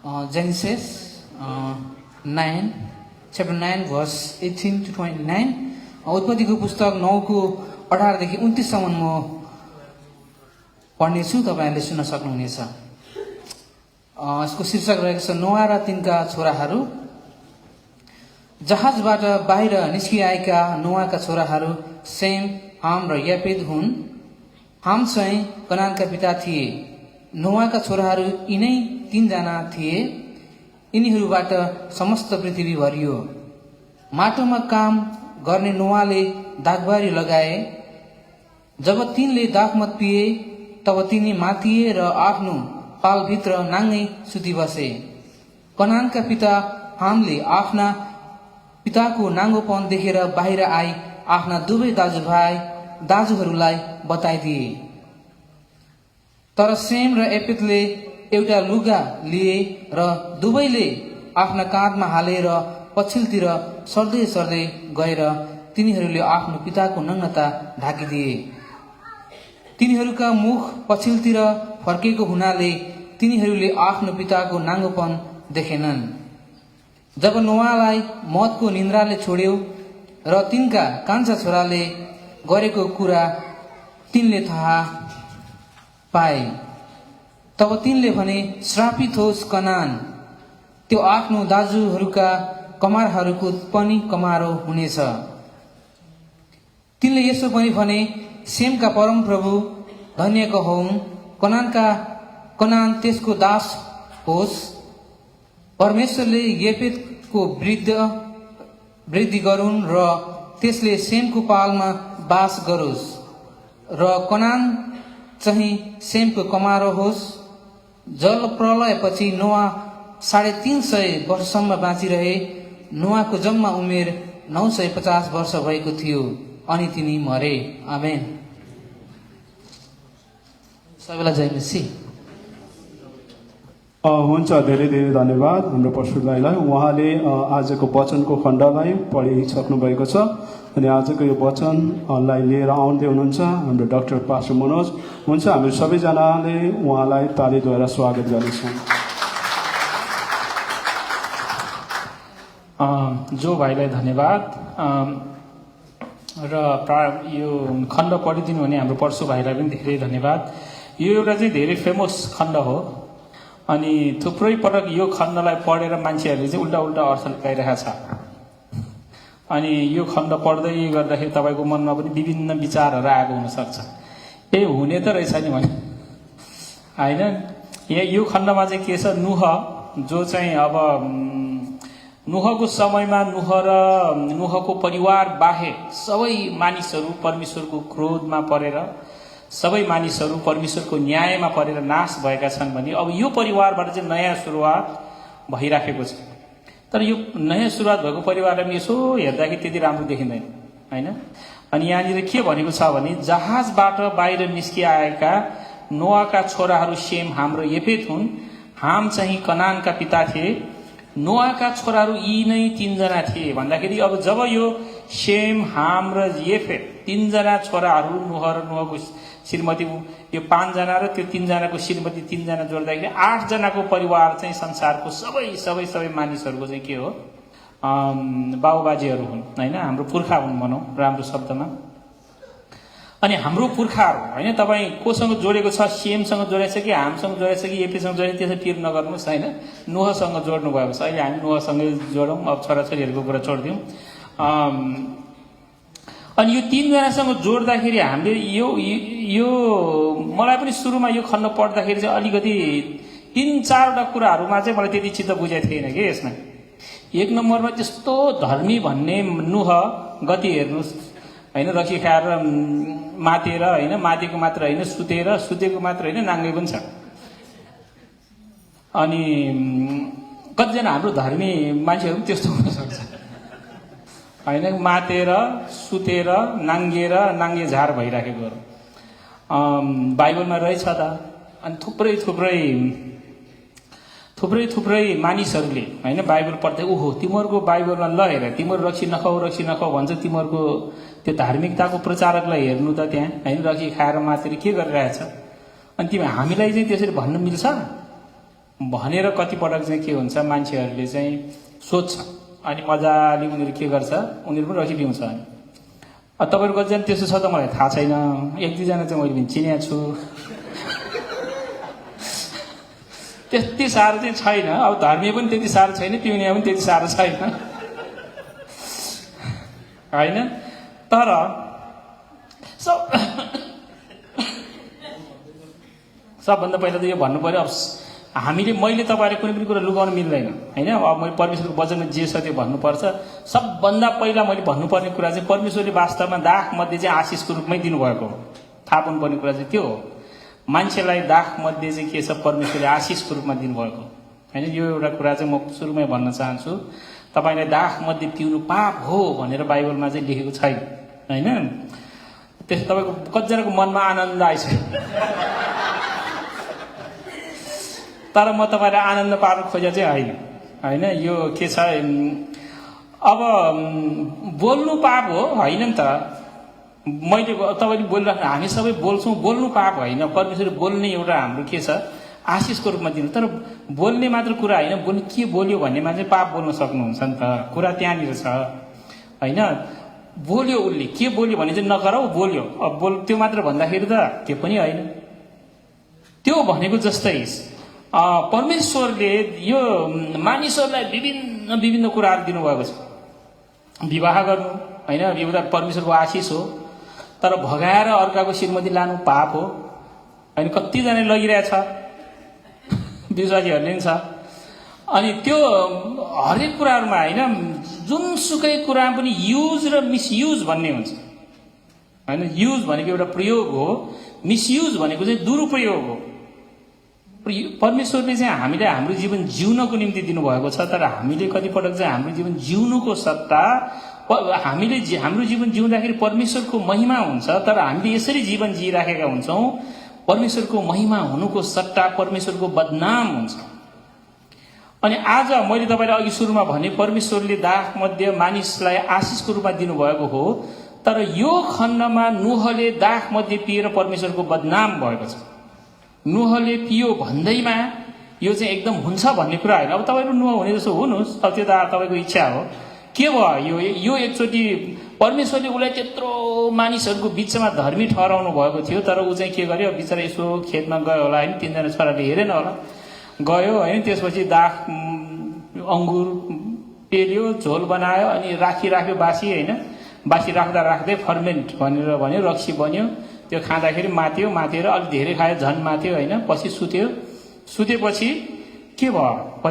Genesis 9, chapter 9, verse 18 to 29. उत्पत्तिको पुस्तक 9 को 18 देखि 29 सम्म म पढ्नेछु, तपाईहरुले सुन्न सक्नुहुनेछ। यसको शीर्षक रहेको छ नोआ र तिनका छोराहरू। जहाजबाट बाहिर निस्किआएका नोआका छोराहरू सेम, हाम र यापेद हुन्। हाम चाहिँ कनानका पिता थिए। नोआका छोराहरू यिनै 3 जना थिए। यिनीहरूबाट समस्त पृथ्वी भरियो। माटोमा काम गर्ने नोआले दागबारी लगाए। जब तिनले दागमत पिए तब तिनी मातिए र आफ्नो पालभित्र नाङ्गै सुति बसे। कनानका पिता हामले आफ्ना पिताको नाङ्गोपन देखेर बाहिर आई आफ्ना दुवै दाजुहरूलाई बताइदिए। तर सेम र एपेतले एउटा लुगा लिए र दुवैले आफ्ना काँधमा हालेर पछिल्तिर सर्दै सर्दै गएर तिनीहरूले आफ्नो पिताको नग्नता ढाकिदिए। तिनीहरूका मुख पछिल्तिर फर्केको हुनाले तिनीहरूले आफ्नो पिताको नाङ्गोपन देखेनन्। जब नोआलाई मौतको निन्द्राले छोड्यो र तिनका कान्छा छोराले गरेको कुरा तिनले थाहा पाए, तब तिनले भने, श्रापित होस् कनान, त्यो आफ्नो दाजुहरूका कमारहरूको पनि कमारो हुनेछ। तिनले यसो पनि भने, सेमका परमप्रभु धन्यको होऊन्, कनान त्यसको दास होस्। परमेश्वरले येपेतको वृद्धि गरून् र त्यसले सेमको पालमा बास गरोस् र कनान चाहिँ सेमको कमारो होस्। जल प्रलयपछि नोआ 350 वर्षसम्म बाँचिरहे। नोआको जम्मा उमेर 950 वर्ष भएको थियो अनि तिनी मरे। आमेन। सबैलाई जय मसीह। हुन्छ, धेरै धेरै धन्यवाद हाम्रो पशु दाइलाई। उहाँले आजको वचनको खण्डलाई पढिसक्नु भएको छ अनि आजको यो वचनलाई लिएर आउँदै हुनुहुन्छ हाम्रो डाक्टर पास्टर मनोज। हुन्छ, हामी सबैजनाले उहाँलाई तालीद्वारा स्वागत गर्नेछौँ। जो भाइलाई धन्यवाद र यो खण्ड पढिदिनु भने हाम्रो पर्सु भाइलाई पनि धेरै धन्यवाद। यो एउटा चाहिँ धेरै फेमस खण्ड हो अनि थुप्रै पटक यो खण्डलाई पढेर मान्छेहरूले चाहिँ उल्टा उल्टा अर्थ लगाइरहेको छ। अनि यो खण्ड पढ्दै गर्दाखेरि तपाईँको मनमा पनि विभिन्न विचारहरू आएको हुनसक्छ। हुने त रहेछ नि भने होइन। यहाँ यो खण्डमा चाहिँ के छ, नुह जो चाहिँ अब नुहको समयमा नुहको परिवार बाहेक सबै मानिसहरू परमेश्वरको क्रोधमा परेर, सबै मानिसहरू परमेश्वरको न्यायमा परेर नाश भएका छन् भने अब यो परिवारबाट चाहिँ नयाँ सुरुवात भइराखेको छ। तर यो नयाँ सुरुवात भएको परिवारलाई यसो हेर्दाखेरि त्यति राम्रो देखिँदैन होइन। अनि यहाँनिर के भनेको छ भने, जहाजबाट बाहिर निस्किआएका नोआका छोराहरू सेम, हाम र येपेत हुन्। हाम चाहिँ कनानका पिता थिए। नोआका छोराहरू यी नै 3 जना थिए भन्दाखेरि अब जब यो सेम, हाम र येपेत 3 जना छोराहरू नुह र नुहको श्रीमती यो 5 जना र त्यो 3 जनाको श्रीमती 3 जना जोड्दाखेरि 8 जनाको परिवार चाहिँ संसारको सबै मानिसहरूको चाहिँ के हो, बाबुबाजेहरू हुन् होइन, हाम्रो पुर्खा हुन् भनौँ राम्रो शब्दमा। अनि हाम्रो पुर्खाहरू होइन, तपाईँ कोसँग जोडेको छ, सेमसँग जोडेको छ कि हामसँग जोडेको छ कि एपीसँग जोडेको, त्यसै पिर नगर्नुहोस् होइन। नुहसँग जोड्नु भएको छ। अहिले हामी नुहसँगै जोडौँ, अब छोराछोरीहरूको कुरा छोडिदिउँ। अनि यो 3 जनासँग जोड्दाखेरि हामीले यो मलाई पनि सुरुमा यो खण्ड पढ्दाखेरि चाहिँ अलिकति 3-4वटा कुराहरूमा चाहिँ मलाई त्यति चित्त बुझेको थिएन कि यसमा। 1 नम्बरमा त्यस्तो धर्मी भन्ने नुह गति हेर्नुहोस् होइन, रकी खाएर मातेर होइन, मातेको मात्र होइन सुतेको मात्र होइन, नाङ्गे पनि छ। अनि कतिजना हाम्रो धर्मी मान्छेहरू पनि त्यस्तो हुनसक्छ होइन, मातेर सुतेर नाङ्गे झार भइराखेकोहरू बाइबलमा रहेछ त। अनि थुप्रै मानिसहरूले होइन बाइबल पढ्दै ओहो तिमीहरूको बाइबलमा ल हेर, तिमीहरू रक्सी नखाऊ भन्छ। तिमीहरूको त्यो धार्मिकताको प्रचारकलाई हेर्नु त त्यहाँ होइन, रक्सी खाएर मातेर के गरिरहेछ। अनि तिमी हामीलाई चाहिँ त्यसरी भन्न मिल्छ? भनेर कतिपटक चाहिँ के हुन्छ मान्छेहरूले चाहिँ सोध्छ अनि मजाले उनीहरू के गर्छ उनीहरू पनि रखिदिउँछ तपाईँहरू कतिजना त्यस्तो छ त मलाई थाहा छैन एक दुईजना चाहिँ मैले पनि चिनेको छु त्यति साह्रो चाहिँ छैन अब धर्मीय पनि त्यति साह्रो छैन पिउनिया पनि त्यति साह्रो छैन होइन तर सबभन्दा पहिला त यो भन्नु पर्यो अब मैले तपाईँहरूले कुनै पनि कुरा लुगाउन मिल्दैन होइन अब मैले परमेश्वरको वचनमा जे छ त्यो भन्नुपर्छ सबभन्दा पहिला मैले भन्नुपर्ने कुरा चाहिँ परमेश्वरले वास्तवमा दाख मध्ये चाहिँ आशिषको रूपमै दिनुभएको हो थाहा पाउनुपर्ने कुरा चाहिँ त्यो हो मान्छेलाई दाख मध्ये चाहिँ के छ परमेश्वरले आशिषको रूपमा दिनुभएको होइन यो एउटा कुरा चाहिँ म सुरुमै भन्न चाहन्छु तपाईँलाई दाख मध्ये पिउनु पाप हो भनेर बाइबलमा चाहिँ लेखेको छैन होइन त्यस तपाईँको कतिजनाको मनमा आनन्द आइसक्यो तर म तपाईँलाई आनन्द पार्न खोजे चाहिँ होइन होइन यो के छ अब बोल्नु पाप हो होइन नि त मैले तपाईँले बोलिराख्नु हामी सबै बोल्छौँ बोल्नु पाप होइन परमेश्वरले बोल्ने एउटा हाम्रो के छ आशिषको रूपमा दिनु तर बोल्ने मात्र कुरा होइन बोल्नु के बोल्यो भन्नेमा चाहिँ पाप बोल्न सक्नुहुन्छ नि त कुरा त्यहाँनिर छ होइन बोल्यो उसले के बोल्यो भने चाहिँ नगरौ बोल्यो अब त्यो मात्र भन्दाखेरि त त्यो पनि होइन त्यो भनेको जस्तै परमेश्वरले यो मानिसहरूलाई विभिन्न कुराहरू दिनुभएको छ विवाह गर्नु होइन एउटा परमेश्वरको आशिष हो तर भगाएर अर्काको श्रीमती लानु पाप हो होइन कतिजनाले लगिरहेछ विश्वासीहरूले पनि छ अनि त्यो हरेक कुराहरूमा होइन जुनसुकै कुरा पनि युज र मिसयुज भन्ने हुन्छ होइन युज भनेको एउटा प्रयोग हो मिसयुज भनेको चाहिँ दुरुपयोग हो परमेश्वरले चाहिँ हामीलाई हाम्रो जीवन जिउनको निम्ति दिनुभएको छ तर हामीले कतिपटक चाहिँ हाम्रो जीवन जिउनुको सट्टा हामीले हाम्रो जीवन जिउँदाखेरि परमेश्वरको महिमा हुन्छ तर हामीले यसरी जीवन जिइराखेका हुन्छौँ परमेश्वरको महिमा हुनुको सट्टा परमेश्वरको बदनाम हुन्छ अनि आज मैले तपाईँलाई अघि सुरुमा भने परमेश्वरले दाख मध्ये मानिसलाई आशिषको रूपमा दिनुभएको हो तर यो खण्डमा नूहले दाख मध्ये पिएर परमेश्वरको बदनाम भएको छ नूहले पियो भन्दैमा यो चाहिँ एकदम हुन्छ भन्ने कुरा होइन अब तपाईँहरू नुह हुने जस्तो हुनुहोस् अब त्यो त तपाईँको इच्छा हो के भयो यो एकचोटि परमेश्वरले उसलाई त्यत्रो मानिसहरूको बिचमा धर्मी ठहराउनु भएको थियो तर ऊ चाहिँ के गर्यो बिचरा यसो खेतमा गयो होला होइन तीनजना छोराले हेरेन होला गयो होइन त्यसपछि दाख अङ्गुर पेल्यो झोल बनायो अनि राख्यो बासी होइन बासी राख्दै फर्मेन्ट भनेर भन्यो रक्सी बन्यो त्यो खाँदाखेरि माथेर अलिक धेरै खायो झन् माथ्यो होइन पछि सुतेपछि के भयो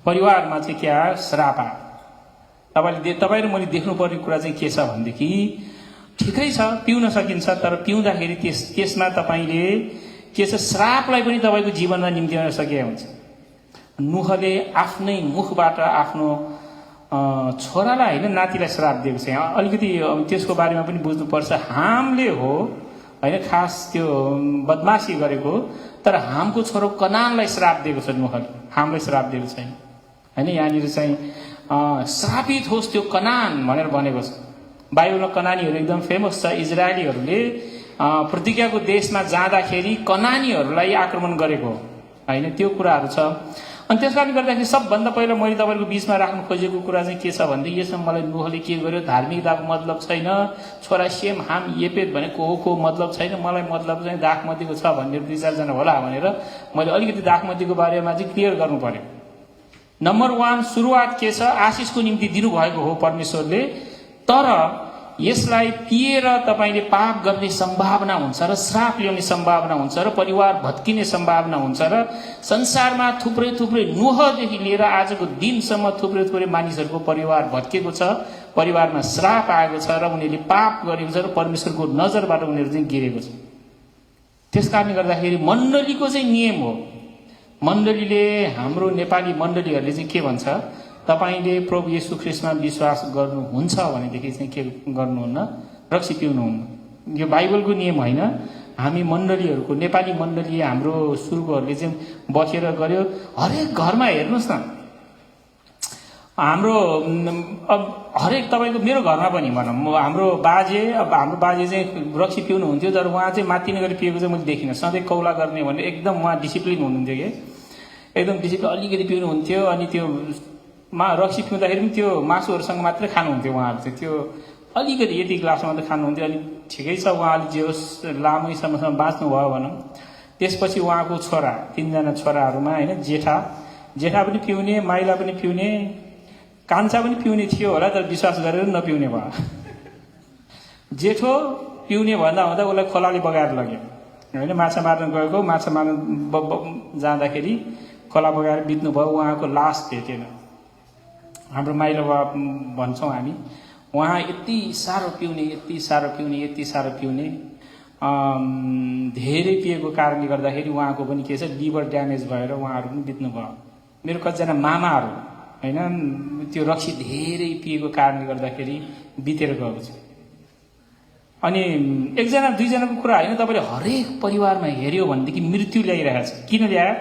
परिवारमा चाहिँ के आयो श्राप आयो तपाईँहरू मैले देख्नुपर्ने कुरा चाहिँ के छ भनेदेखि ठिकै छ पिउन सकिन्छ तर पिउँदाखेरि त्यसमा तपाईँले के छ श्रापलाई पनि तपाईँको जीवनमा निम्त्याउन सकेका हुन्छ नूहले आफ्नै मुखबाट आफ्नो छोरालाई होइन नातिलाई श्राप दिएको छ अलिकति त्यसको बारेमा पनि बुझ्नुपर्छ हामले हो होइन खास त्यो बदमासी गरेको तर हामको छोरो कनानलाई श्राप दिएको छ नूहले हामलाई श्राप दिएको छैन होइन यहाँनिर चाहिँ श्रापित होस् त्यो कनान भनेर भनेको छ बाइबलमा कनानीहरू एकदम फेमस छ इजरायलीहरूले प्रतिज्ञाको देशमा जाँदाखेरि कनानीहरूलाई आक्रमण गरेको होइन त्यो कुराहरू छ अनि त्यस कारणले गर्दाखेरि सबभन्दा पहिला मैले तपाईँहरूको बिचमा राख्नु खोजेको कुरा चाहिँ के छ भन्दै यसमा मलाई नूहले के गर्यो धार्मिकताको मतलब छैन छोरा सेम हाम येपेत भनेको को मतलब छैन मलाई मतलब चाहिँ दाखमतीको छ भनेर 2-4 जना होला भनेर मैले अलिकति दाखमतीको बारेमा चाहिँ क्लियर गर्नु पर्यो नम्बर 1 सुरुवात के छ आशिषको निम्ति दिनुभएको हो परमेश्वरले तर यसलाई पिएर तपाईँले पाप गर्ने सम्भावना हुन्छ र श्राप ल्याउने सम्भावना हुन्छ र परिवार भत्किने सम्भावना हुन्छ र संसारमा थुप्रै नूहदेखि लिएर आजको दिनसम्म थुप्रै मानिसहरूको परिवार भत्केको छ परिवारमा श्राप आएको छ र उनीहरूले पाप गरेको छ र परमेश्वरको नजरबाट उनीहरू चाहिँ गिरेको छ त्यसकारणले गर्दाखेरि मण्डलीको चाहिँ नियम हो मण्डलीले हाम्रो नेपाली मण्डलीहरूले चाहिँ के भन्छ तपाईले प्रभु येशू ख्रीष्टमा विश्वास गर्नुहुन्छ भनेदेखि चाहिँ के गर्नुहुन्न रक्सी पिउनुहुन्न यो बाइबलको नियम होइन हामी मण्डलीहरूको नेपाली मण्डली हाम्रो सुरुकोहरूले चाहिँ बसेर गर्यो हरेक घरमा हेर्नुहोस् न हाम्रो अब हरेक तपाईँको मेरो घरमा पनि भनौँ हाम्रो बाजे चाहिँ रक्सी पिउनुहुन्थ्यो, तर उहाँ चाहिँ माथि नगरी पिएको चाहिँ मैले देखिनँ। सधैँ कौला गर्ने भने एकदम उहाँ डिसिप्लिन हुनुहुन्थ्यो कि एकदम डिसिप्लिन, अलिकति पिउनुहुन्थ्यो। अनि त्यो रक्सी पिउँदाखेरि पनि त्यो मासुहरूसँग मात्रै खानुहुन्थ्यो उहाँहरू चाहिँ, त्यो अलिकति यति ग्लासमा मात्रै खानुहुन्थ्यो। अनि ठिकै छ, उहाँले जे होस् लामै समयसम्म बाँच्नुभयो भनौँ। त्यसपछि उहाँको छोरा, 3 जना छोराहरूमा होइन, जेठा पनि पिउने, माइला पनि पिउने, कान्छा पनि पिउने थियो होला, तर विश्वास गरेर नपिउने भयो। जेठो पिउने भन्दा हुँदा उसलाई खोलाले बगाएर लग्यो होइन, माछा मार्न गएको, माछा मार्न जाँदाखेरि खोला बगाएर बित्नु भयो। उहाँको लास भेटेन। हाम्रो माइलो बाबा भन्छौँ हामी, उहाँ यति साह्रो पिउने धेरै पिएको कारणले गर्दाखेरि उहाँको पनि के छ, लिभर ड्यामेज भएर उहाँहरू पनि बित्नु भयो। मेरो कतिजना मामाहरू होइन, त्यो रक्सी धेरै पिएको कारणले गर्दाखेरि बितेर गएको छ। अनि 1 जना 2 जनाको कुरा होइन, तपाईँले हरेक परिवारमा हेऱ्यो भनेदेखि मृत्यु ल्याइरहेछ। किन ल्यायो?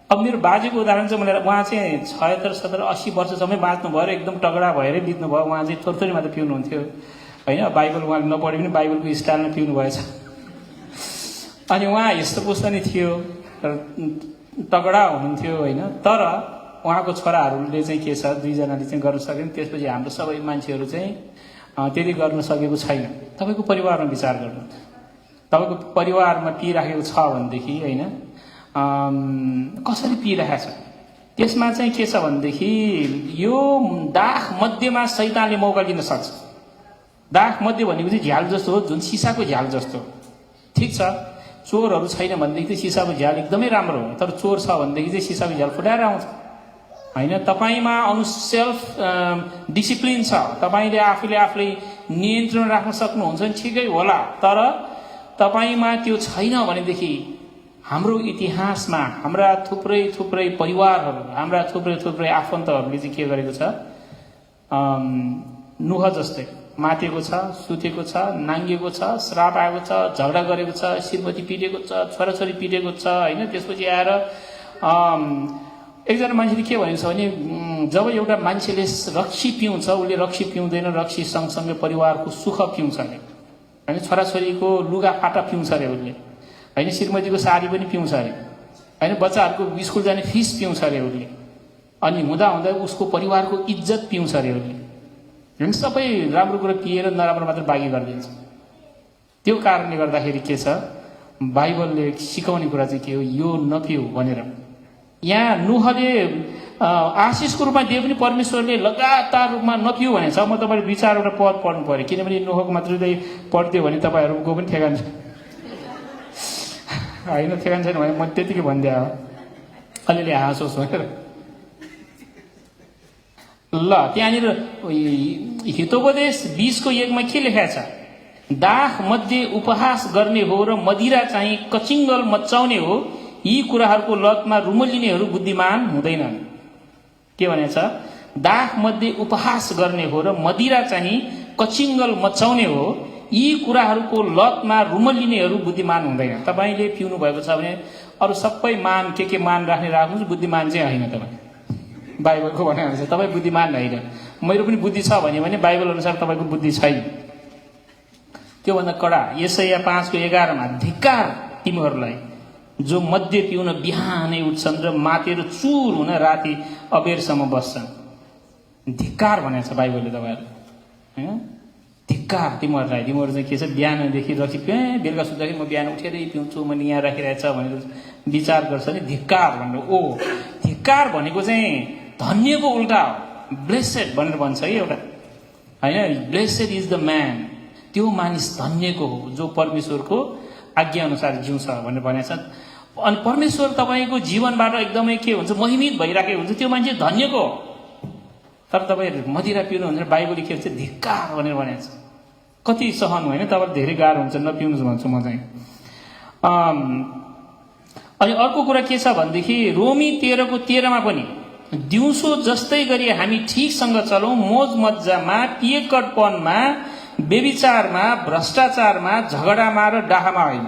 अब मेरो बाजेको उदाहरण चाहिँ मलाई, उहाँ चाहिँ 76, 70, 80 वर्षसम्म बाँच्नु भयो, एकदम तगडा भएरै बित्नु भयो। उहाँ चाहिँ थोरै मात्र पिउनुहुन्थ्यो होइन, बाइबल उहाँले नपढे पनि बाइबलको स्टाइलमा पिउनु भएछ। अनि उहाँ यस्तो नि थियो, तगडा हुनुहुन्थ्यो होइन। तर उहाँको छोराहरूले चाहिँ के छ, 2 जनाले चाहिँ गर्न सकेन। त्यसपछि हाम्रो सबै मान्छेहरू चाहिँ त्यति गर्न सकेको छैन। तपाईँको परिवारमा विचार गर्नु, तपाईँको परिवारमा पिइराखेको छ भनेदेखि होइन, कसरी पिइरहेको छ, त्यसमा चाहिँ के छ भनेदेखि यो दाख मध्येमा शैतानले मौका लिन सक्छ। दाख मध्य भनेको चाहिँ झ्याल जस्तो हो, जुन सिसाको झ्याल जस्तो। ठिक छ, चोरहरू छैन भनेदेखि चाहिँ सिसाको झ्याल एकदमै राम्रो हो, तर चोर छ भनेदेखि चाहिँ सिसाको झ्याल फुटाएर आउँछ होइन। तपाईँमा सेल्फ डिसिप्लिन छ, तपाईँले आफूले नियन्त्रण राख्न सक्नुहुन्छ भने ठिकै होला। तर तपाईँमा त्यो छैन भनेदेखि हाम्रो इतिहासमा हाम्रा थुप्रै परिवारहरू, हाम्रा थुप्रै आफन्तहरूले चाहिँ के गरेको छ, नुह जस्तै मातेको छ, सुतेको छ, नाङ्गिएको छ, श्राप आएको छ, झगडा गरेको छ, श्रीमती पिटेको छ, छोराछोरी पिटेको छ होइन। त्यसपछि आएर एकजना मान्छेले के भनेको छ भने, जब एउटा मान्छेले रक्सी पिउँछ, उसले रक्सी पिउँदैन, रक्सी सँगसँगै परिवारको सुख पिउँछ अरे होइन, छोराछोरीको लुगाफाटा पिउँछ अरे उसले होइन, श्रीमतीको साडी पनि पिउँछ अरे होइन, बच्चाहरूको स्कुल जाने फिस पिउँछ अरे उसले। अनि हुँदा उसको परिवारको इज्जत पिउँछ अरे उसले होइन। सबै राम्रो कुरो पिएर नराम्रो मात्र बाँकी गरिदिन्छ। त्यो कारणले गर्दाखेरि के छ, बाइबलले सिकाउने कुरा चाहिँ के हो, यो नपिउ भनेर। यहाँ नुहले आशिषको रूपमा दिए पनि परमेश्वरले लगातार रूपमा नपिउ भनेछ। म तपाईँले 2-4वटा पद पढ्नु पर्यो, किनभने नुहको मात्रै पढ्दियो भने तपाईँहरूको पनि ठेगान छ होइन, ठेगान छैन भने म त्यतिकै भनिदिएँ अलिअलि हाँसोस् भनेर। ल त्यहाँनिर हितोपदेश 20:1 के लेखेको छ, दाख मध्ये उपहास गर्ने हो र मदिरा चाहिँ कचिङ्गल मचाउने हो, यी कुराहरूको लतमा रुमलिनेहरू बुद्धिमान हुँदैनन्। के भनेको छ, दाख मध्ये उपहास गर्ने हो र मदिरा चाहिँ कचिङ्गल मचाउने हो, यी कुराहरूको लतमा रुमलिनेहरू बुद्धिमान हुँदैन। तपाईँले पिउनु भएको छ भने अरू सबै मान के मान राख्नुहोस्, बुद्धिमान चाहिँ होइन। तपाईँ बाइबलको भनाइ तपाईँ बुद्धिमान होइन। मेरो पनि बुद्धि छ भने बाइबल अनुसार तपाईँको बुद्धि छैन। त्योभन्दा कडा यशाया 5:11 धिक्कार तिमीहरूलाई जो मध्य पिउन बिहानै उठ्छन् र मातेर चुर हुन राति अबेरसम्म बस्छन्। धिक्कार भनेको छ बाइबलले तपाईँहरू होइन। धिक्कार तिमीहरूलाई, तिमीहरू चाहिँ के छ, बिहानदेखि रक्सी पिएँ, बेलुका सुत्दाखेरि म बिहान उठेरै पिउँछु, मैले यहाँ राखिरहेछ भनेर विचार गर्छ नि। धिक्कार भन्नु धिक्कार भनेको चाहिँ धन्यको उल्टा हो, ब्लेसेड भनेर भन्छ कि एउटा होइन। ब्लेसेड इज द म्यान, त्यो मानिस धन्यको हो जो परमेश्वरको आज्ञा अनुसार जिउँछ भनेर भनेको छ। अनि परमेश्वर तपाईँको जीवनबाट एकदमै के हुन्छ, महिमित भइराखेको हुन्छ, त्यो मान्छे धन्यको हो। तर तपाईँहरू मदिरा पिउनु भनेर बाइबलले के भन्छ, धिक्कार भनेर भनेको छ। कति सहनु होइन, तपाईँलाई धेरै गाह्रो हुन्छ, नपिउनु भन्छु म चाहिँ। अनि अर्को कुरा के छ भनेदेखि रोमी 13:13 पनि दिउँसो जस्तै गरी हामी ठिकसँग चलौँ, मोज मज्जामा, पिएकटपनमा, बेविचारमा, भ्रष्टाचारमा, झगडामा र डाहामा होइन।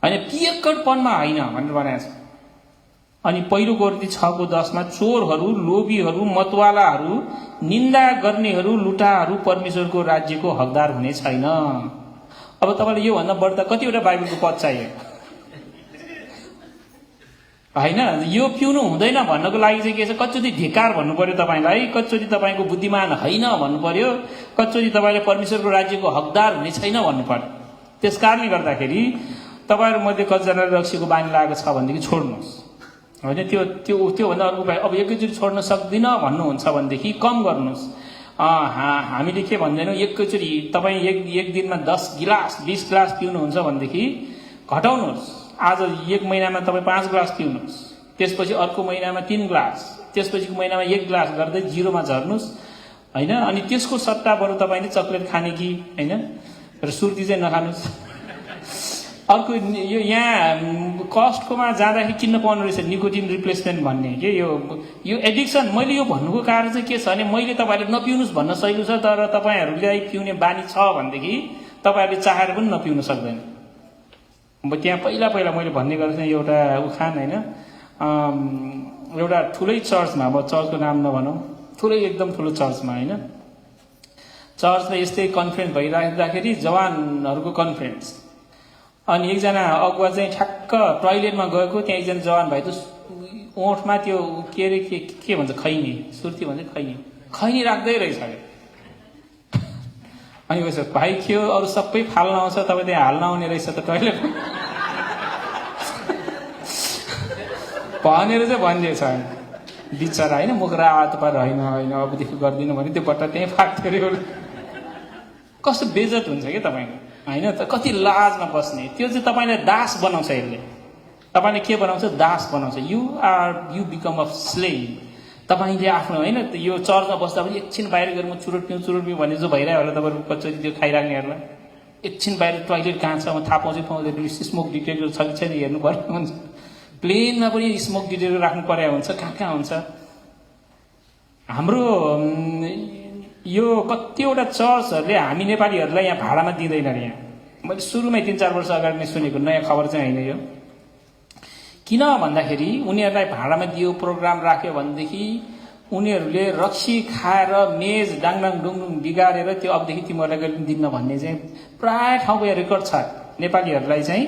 होइन, पिएकटपनमा होइन भनेर भनेको छ अनि पहिलो कोरिन्थी 6:10 चोरहरू, लोभीहरू, मतवालाहरू, निन्दा गर्नेहरू, लुटाहरू परमेश्वरको राज्यको हकदार हुने छैन। अब तपाईलाई यो भन्दा बढ्दा कतिवटा बाइबलको पद चाहियो हैन? यो पिउनु हुँदैन भन्नको लागि चाहिँ के छ, कतिचोटि धिक्कार भन्नु पर्यो तपाईलाई, कतिचोटि तपाईको बुद्धिमान हैन भन्नु पर्यो, कतिचोटि तपाईले परमेश्वरको राज्यको हकदार हुने छैन भन्नु पर्यो। त्यसकारणले गर्दाखेरि तपाईहरु मध्ये कतिजनाले रक्सीको बानी लागेको छ भनेदेखि छोड्नुहोस् हैन। त्यो भन्दा अर्को उपाय, अब एकैचोटि छोड्न सक्दिन भन्नुहुन्छ भनेदेखि कम गर्नुहोस्। हामीले के भन्दैनौँ, एकैचोटि तपाईँ एक दिनमा 10 गिलास 20 गिलास पिउनुहुन्छ भनेदेखि घटाउनुहोस्। आज एक महिनामा तपाईँ 5 गिलास पिउनुहोस्, त्यसपछि अर्को महिनामा 3 गिलास, त्यसपछिको महिनामा 1 गिलास गर्दै 0 मा झर्नुहोस् हैन। अनि त्यसको सट्टा बरु तपाईँले चक्लेट खाने कि हैन, र सुर्ती चाहिँ नखानुहोस्। अर्को यो यहाँ कस्टकोमा जाँदाखेरि किन्न पाउनु रहेछ निकोटिन रिप्लेसमेन्ट भन्ने के, यो एडिक्सन। मैले यो भन्नुको कारण चाहिँ के छ भने, मैले तपाईँहरूले नपिउनुहोस् भन्न सहिलो छ, तर तपाईँहरूलाई पिउने बानी छ भनेदेखि तपाईँहरूले चाहेर पनि नपिउन सक्दैन। अब त्यहाँ पहिला मैले भन्ने गरेको एउटा उखान हैन, एउटा ठुलै चर्चमा, अब चर्चको नाम नभनौँ, ठुलै एकदम ठुलो चर्चमा हैन, चर्चमा यस्तै कन्फरेन्स भइराख्दाखेरि जवानहरूको कन्फरेन्स, अनि एकजना अगुवा चाहिँ ठ्याक्क टोयलेटमा गएको, त्यहाँ एकजना जवान भाइ त ओठमा त्यो के अरे के भन्छ, खैनी, सुर्ती भन्छ, खैनी राख्दै रहेछ। अनि उसो भाइ के हो, अरू सबै फाल्न आउँछ, तपाईँ त्यहाँ हाल्न आउने रहेछ त टोयलेट भनेर चाहिँ भनिदिएछ बिचरा होइन। मुख रातो पार होइन अबदेखि गर्दिनँ भने त्यो बट्टा त्यहीँ फाट्थ्यो अरे। कस्तो बेइज्जत हुन्छ क्या तपाईँको होइन त, कति लाजमा बस्ने। त्यो चाहिँ तपाईँलाई दास बनाउँछ, यसले तपाईँले के बनाउँछ, दास बनाउँछ। You become a slave. तपाईँले आफ्नो होइन यो चर्चमा बस्दा पनि एकछिन बाहिर गएर म चुरोट पिउँ भन्ने जो भइरह्यो होला तपाईँहरू कचोरी त्यो खाइराख्नेहरूलाई, एकछिन बाहिर टोयलेट कहाँ छ म थाहा पाउँदैन, स्मोक डिटेक्टर छ कि छैन हेर्नु पर्ने हुन्छ। प्लेनमा पनि स्मोक डिटेक्टर राख्नु परेको हुन्छ, कहाँ हुन्छ। हाम्रो यो कतिवटा चर्चहरूले हामी नेपालीहरूलाई यहाँ भाडामा दिँदैन अरे। यहाँ मैले सुरुमै 3-4 वर्ष अगाडि नै सुनेको, नयाँ खबर चाहिँ होइन यो। किन भन्दाखेरि उनीहरूलाई भाडामा दियो, प्रोग्राम राख्यो भनेदेखि उनीहरूले रक्सी खाएर मेज डाङडाङ डुङडुङ बिगारेर त्यो अबदेखि तिमीहरूलाई कहिले दिन्न भन्ने चाहिँ प्राय ठाउँको रेकर्ड छ। नेपालीहरूलाई चाहिँ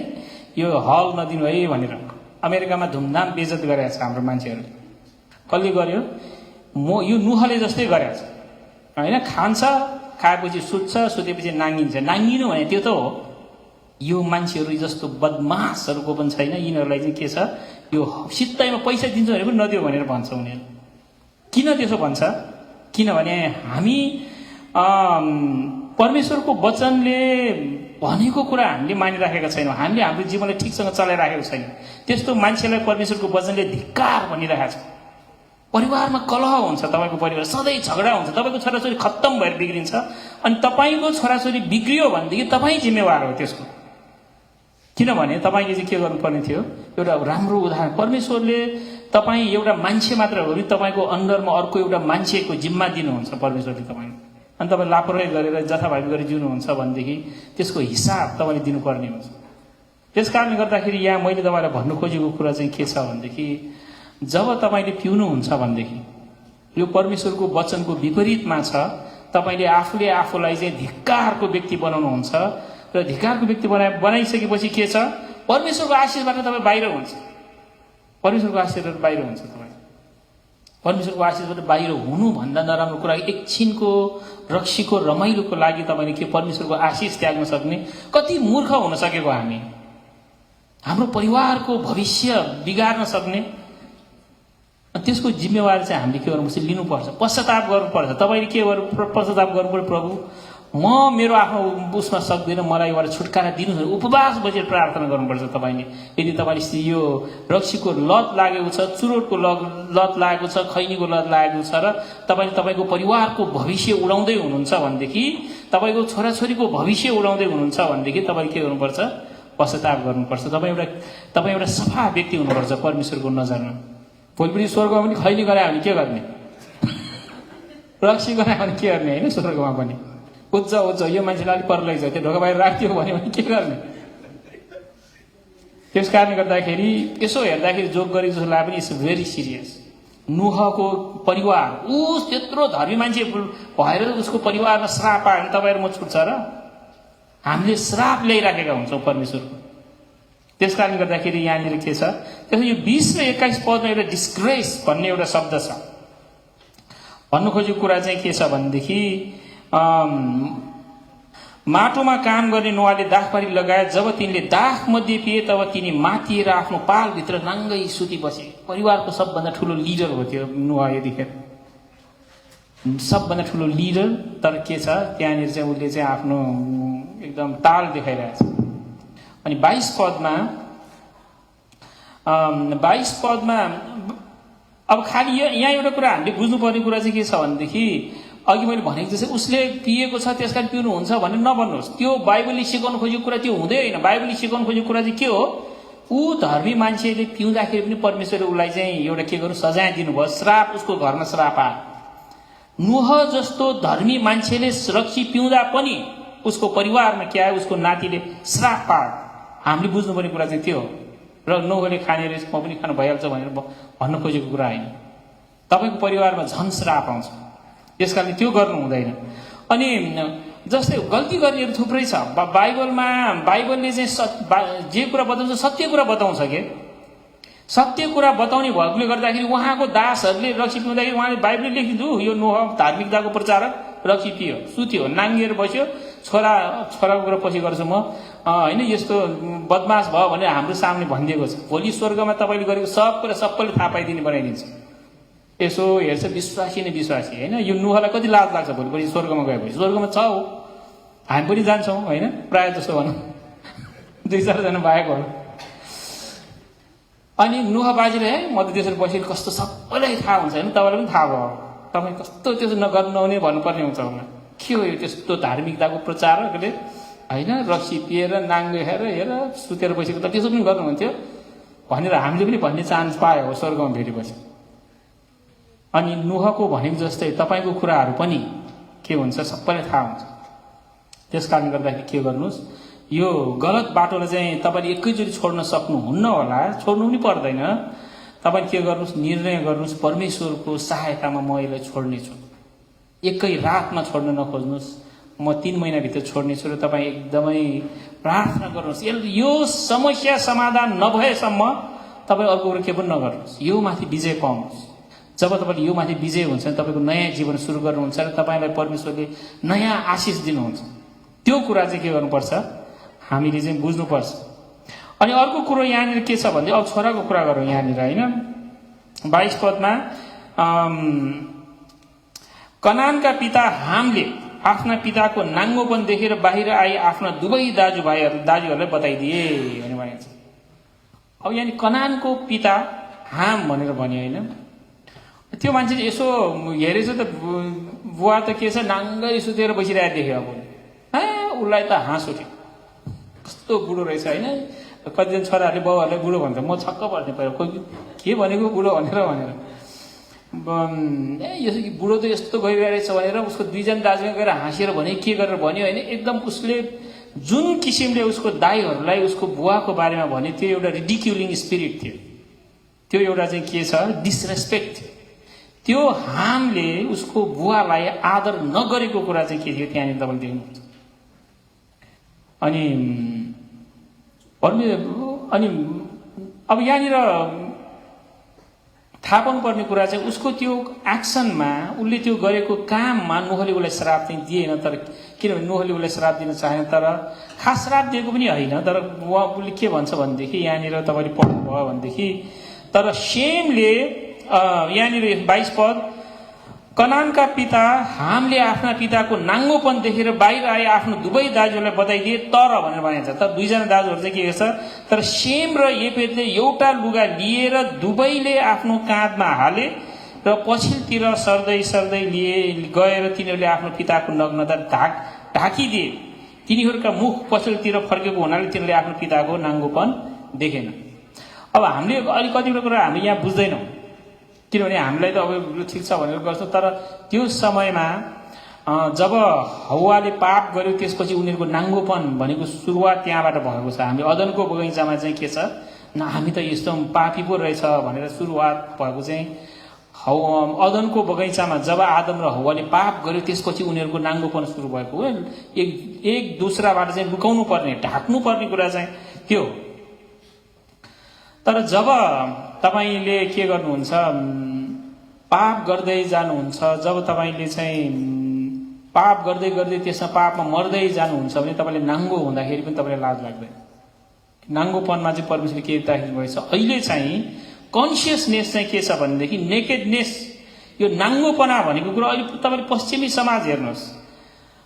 यो हल नदिनु है भनेर अमेरिकामा धुमधाम बेइज्जत गरेको छ हाम्रो मान्छेहरूले। कसले गर्यो, यो नुहले जस्तै गरेको छ होइन। खान्छ, खाएपछि सुत्छ, सुतेपछि नाङ्गिन्छ। नाङ्गिनु भने त्यो त हो। यो मान्छेहरू जस्तो बदमासहरूको पनि छैन। यिनीहरूलाई चाहिँ के छ, यो सित्तैमा पैसा दिन्छ भने पनि नदियो भनेर भन्छ उनीहरू। किन त्यसो भन्छ, किनभने हामी परमेश्वरको वचनले भनेको कुरा हामीले मानिराखेका छैनौँ, हामीले हाम्रो जीवनलाई ठिकसँग चलाइराखेको छैन। त्यस्तो मान्छेलाई परमेश्वरको वचनले धिक्कार भनिरहेको छ। परिवारमा कलह हुन्छ, तपाईँको परिवार सधैँ झगडा हुन्छ, तपाईँको छोराछोरी खत्तम भएर बिग्रिन्छ। अनि तपाईँको छोराछोरी बिग्रियो भनेदेखि तपाईँ जिम्मेवार हो त्यसको। किनभने तपाईँले चाहिँ के गर्नुपर्ने थियो, एउटा राम्रो उदाहरण। परमेश्वरले तपाईँ एउटा मान्छे मात्र हो भने तपाईँको अन्डरमा अर्को एउटा मान्छेको जिम्मा दिनुहुन्छ परमेश्वरले तपाईँले। अनि तपाईँ लापरवाही गरेर जथाभावी गरेर जिउनुहुन्छ भनेदेखि त्यसको हिसाब तपाईँले दिनुपर्ने हुन्छ। त्यस कारणले गर्दाखेरि यहाँ मैले तपाईँलाई भन्नु खोजेको कुरा चाहिँ के छ भनेदेखि, जब तपाईँले पिउनुहुन्छ भनेदेखि यो परमेश्वरको वचनको विपरीतमा छ। तपाईँले आफूले आफूलाई चाहिँ धिक्कारको व्यक्ति बनाउनुहुन्छ, र धिक्कारको व्यक्ति बनाइसकेपछि के छ, परमेश्वरको आशीषबाट तपाईँ बाहिर हुन्छ। परमेश्वरको आशीषबाट बाहिर हुन्छ तपाईँ। परमेश्वरको आशीषबाट बाहिर हुनुभन्दा नराम्रो कुरा एकछिनको रक्सीको रमाइलोको लागि तपाईँले के परमेश्वरको आशीष त्याग्न सक्ने कति मूर्ख हुन सकेको हामी। हाम्रो परिवारको भविष्य बिगार्न सक्ने, त्यसको जिम्मेवारी चाहिँ हामीले के गर्नुपर्छ, लिनुपर्छ, पश्चाताप गर्नुपर्छ। तपाईँले के गर्नु, पश्चाताप गर्नुपर्छ, प्रभु म मेरो आफ्नो उसमा सक्दिनँ, मलाई एउटा छुटकारा दिनु। उपवास बसेर प्रार्थना गर्नुपर्छ तपाईँले। यदि तपाईँले यो रक्सीको लत लागेको छ, चुरोटको लत लागेको छ, खैनीको लत लागेको छ, र तपाईँले तपाईँको परिवारको भविष्य उडाउँदै हुनुहुन्छ भनेदेखि, तपाईँको छोराछोरीको भविष्य उडाउँदै हुनुहुन्छ भनेदेखि तपाईँले के गर्नुपर्छ, पश्चाताप गर्नुपर्छ। तपाईँ एउटा सफा व्यक्ति हुनुपर्छ परमेश्वरको नजरमा। भोलिपल्ट स्वर्गमा पनि खैनी गरायो भने के गर्ने, रक्सी गरायो भने के गर्ने होइन, स्वर्गमा पनि उज्ज यो मान्छेलाई अलिक पर लैजाऊ, त्यो ढोका बाहिर राखिदियो भने के गर्ने। त्यस कारणले गर्दाखेरि यसो हेर्दाखेरि जोक गरे जस्तो लाग्यो पनि इट्स भेरी सिरियस। नुहको परिवार ऊ त्यत्रो धर्मी मान्छे भएर उसको परिवारमा श्राप आयो भने तपाईँहरू म छुट्छ र? हामीले श्राप ल्याइराखेका हुन्छौँ परमेश्वरको। त्यस कारणले गर्दाखेरि यहाँनिर के छ, त्यसो यो 20 र 21 पदमा एउटा डिस्ग्रेस भन्ने एउटा शब्द छ। भन्नु खोजेको कुरा चाहिँ के छ भनेदेखि माटोमा काम गर्ने नोआले दाखपारी लगाए, जब तिनले दाख मध्ये पिए तब तिनी मातिएर आफ्नो पालभित्र नाङ्गै सुती बसे। परिवारको सबभन्दा ठुलो लिडर हो त्यो नोआ, यतिखेर सबभन्दा ठुलो लिडर। तर के छ त्यहाँनिर चाहिँ उसले चाहिँ आफ्नो एकदम ताल देखाइरहेछ। अनि 22 पदमा अब खालि यहाँ एउटा कुरा हामीले बुझ्नुपर्ने कुरा चाहिँ के छ भनेदेखि अघि मैले भनेको जस्तै उसले पिएको छ त्यस कारण पिउनु हुन्छ भनेर नभन्नुहोस्। त्यो बाइबलले सिकाउनु खोजेको कुरा त्यो हुँदै होइन। बाइबलले सिकाउनु खोजेको कुरा चाहिँ के हो, ऊ धर्मी मान्छेले पिउँदाखेरि पनि परमेश्वरले उसलाई चाहिँ एउटा के गर्नु सजाय दिनुभयो, श्राप, उसको घरमा श्राप आयो। नुह जस्तो धर्मी मान्छेले रक्सी पिउँदा पनि उसको परिवारमा के आयो, उसको नातिले श्राप पायो। हामीले बुझ्नुपर्ने कुरा चाहिँ त्यो हो। र नोहले खाने रहेछ म पनि खानु भइहाल्छ भनेर भन्न खोजेको कुरा होइन। तपाईँको परिवारमा झन् श्राप आउँछ, त्यस कारणले त्यो गर्नु हुँदैन। अनि जस्तै गल्ती गर्नेहरू थुप्रै छ। बाइबलले चाहिँ जे कुरा बताउँछ सत्य कुरा बताउँछ के, सत्य कुरा बताउने भएकोले गर्दाखेरि उहाँको दासहरूले रक्सी पिउँदाखेरि उहाँले बाइबलले लेखिदिनु यो नोह धार्मिकताको प्रचारक रक्सी पियो, सुत्यो, नाङ्गिएर बस्यो, छोराको कुरा पछि गर्छु म होइन, यस्तो बदमास भयो भनेर हाम्रो सामने भनिदिएको छ। भोलि स्वर्गमा तपाईँले गरेको सब कुरा सबैले थाहा पाइदिने बनाइदिन्छ। यसो हेर्छ विश्वासी नै विश्वासी होइन। यो नुहलाई कति लाज लाग्छ भोलिपछि स्वर्गमा गएपछि। स्वर्गमा छ हो, हामी पनि जान्छौँ होइन, प्रायः जस्तो भनौँ 2-4 जना बाहेक हो। अनि नुह बाजेले है म त त्यसरी बसेर कस्तो सबैलाई थाहा हुन्छ होइन, तपाईँलाई पनि थाहा भयो, तपाईँ कस्तो त्यसो नगर्नु नहुने भन्नुपर्ने हुन्छ होला। के हो यो त्यस्तो धार्मिकताको प्रचारकले होइन, रक्सी पिएर नाङ्गे खाएर हेर सुतेर बसेको त त्यसो पनि गर्नुहुन्थ्यो भनेर हामीले पनि भन्ने चान्स पायो हो स्वर्गमा भेटेपछि। अनि नुहको भनेको जस्तै तपाईँको कुराहरू पनि के हुन्छ सबैलाई थाहा हुन्छ। त्यस कारणले गर्दाखेरि के गर्नुहोस्, यो गलत बाटोलाई चाहिँ तपाईँले एकैचोटि छोड्न सक्नुहुन्न होला, छोड्नु पनि पर्दैन। तपाईँ के गर्नुहोस्, निर्णय गर्नुहोस् परमेश्वरको सहायतामा म यसलाई छोड्नेछु। एकै रातमा छोड्न नखोज्नुहोस्, म 3 महिनाभित्र छोड्नेछु र तपाईँ एकदमै प्रार्थना गर्नुहोस्। यो समस्या समाधान नभएसम्म तपाईँ अर्को कुरा के पनि नगर्नुहोस्, यो माथि विजय पाउनुहोस्। जब तपाईँले यो माथि विजय हुन्छ भने तपाईँको नयाँ जीवन सुरु गर्नुहुन्छ र तपाईँलाई परमेश्वरले नयाँ आशिष दिनुहुन्छ। त्यो कुरा चाहिँ के गर्नुपर्छ, हामीले चाहिँ बुझ्नुपर्छ। अनि अर्को कुरो यहाँनिर के छ भने अब छोराको कुरा गरौँ यहाँनिर होइन। 22 पदमा कनानका पिता हामले आफ्ना पिताको नाङ्गोपन देखेर बाहिर आई आफ्ना दुवै दाजुहरूलाई बताइदिए भने भनेको छ। अब यहाँ कनानको पिता हाम भनेर भन्यो होइन। त्यो मान्छेले यसो हेरेछ त बुवा त के छ नाङ्गै सुतेर बसिरहेको देख्यो। अब उसलाई त हाँस उठ्यो, कस्तो बुढो रहेछ होइन। कतिजना छोराहरूले बाउहरूलाई बुढो भन्छ, म छक्क पर्ने पऱ्यो, कोही के भनेको बुढो भनेर यो बुढो त यस्तो गइरहेको रहेछ भनेर उसको 2 जना दाजुमा गएर हाँसेर भने के गरेर भन्यो होइन। एकदम उसले जुन किसिमले उसको दाईहरूलाई उसको बुवाको बारेमा भन्यो त्यो एउटा रिडिक्युलिङ स्पिरिट थियो, त्यो एउटा चाहिँ के छ डिसरेस्पेक्ट थियो। त्यो हामले उसको बुवालाई आदर नगरेको कुरा चाहिँ के थियो त्यहाँनिर तपाईँले देख्नुहुन्छ। अनि अब यहाँनिर थाहा पाउनुपर्ने कुरा चाहिँ उसको त्यो एक्सनमा उसले त्यो गरेको काममा नोहले उसलाई श्राप चाहिँ दिएन। तर किनभने नोहले उसलाई श्राप दिन चाहेन, तर खास श्राप दिएको पनि होइन। तर उसले के भन्छ भनेदेखि यहाँनिर तपाईँले पढ्नुभयो भनेदेखि, तर सेमले यहाँनिर 22 पद कनानका पिता हामले आफ्ना पिताको नाङ्गोपन देखेर बाहिर आए आफ्नो दुवै दाजुहरूलाई बताइदिए तर भनेर भनेको छ। तर 2 जना दाजुहरू चाहिँ के गर्छ, तर सेम र येपेतले एउटा लुगा लिएर दुवैले आफ्नो काँधमा हाले र पछिल्तिर सर्दै गएर तिनीहरूले आफ्नो पिताको नग्नता ढाकिदिए। तिनीहरूका मुख पछिल्तिर फर्केको हुनाले तिनीहरूले आफ्नो पिताको नाङ्गोपन देखेन। अब हामीले अलिक कतिवटा कुरा हामीले यहाँ बुझ्दैनौँ, किनभने हामीलाई त अब ठिक छ भनेर गर्छौँ। तर त्यो समयमा जब हौवाले पाप गर्यो त्यसपछि उनीहरूको नाङ्गोपन भनेको सुरुवात त्यहाँबाट भएको छ। हामी अदनको बगैँचामा चाहिँ के छ, न हामी त यस्तो पापी पो रहेछ भनेर सुरुवात भएको चाहिँ अदनको बगैँचामा जब आदम र हौवाले पाप गर्यो त्यसपछि उनीहरूको नाङ्गोपन सुरु भएको हो। एक दोस्राबाट चाहिँ लुकाउनु पर्ने, ढाक्नु पर्ने कुरा चाहिँ त्यो। तर जब तपाईँले के गर्नुहुन्छ, पाप गर्दै जानुहुन्छ, जब तपाईँले चाहिँ पाप गर्दै गर्दै त्यसमा पापमा मर्दै जानुहुन्छ भने तपाईँले नाङ्गो हुँदाखेरि पनि तपाईँलाई लाज लाग्दैन। नाङ्गोपनमा चाहिँ परमेश्वरले के राखिदिनु भएको छ। अहिले चाहिँ कन्सियसनेस चाहिँ के छ भनेदेखि नेकेडनेस, यो नाङ्गोपना भनेको कुरो अहिले तपाईँले पश्चिमी समाज हेर्नुहोस्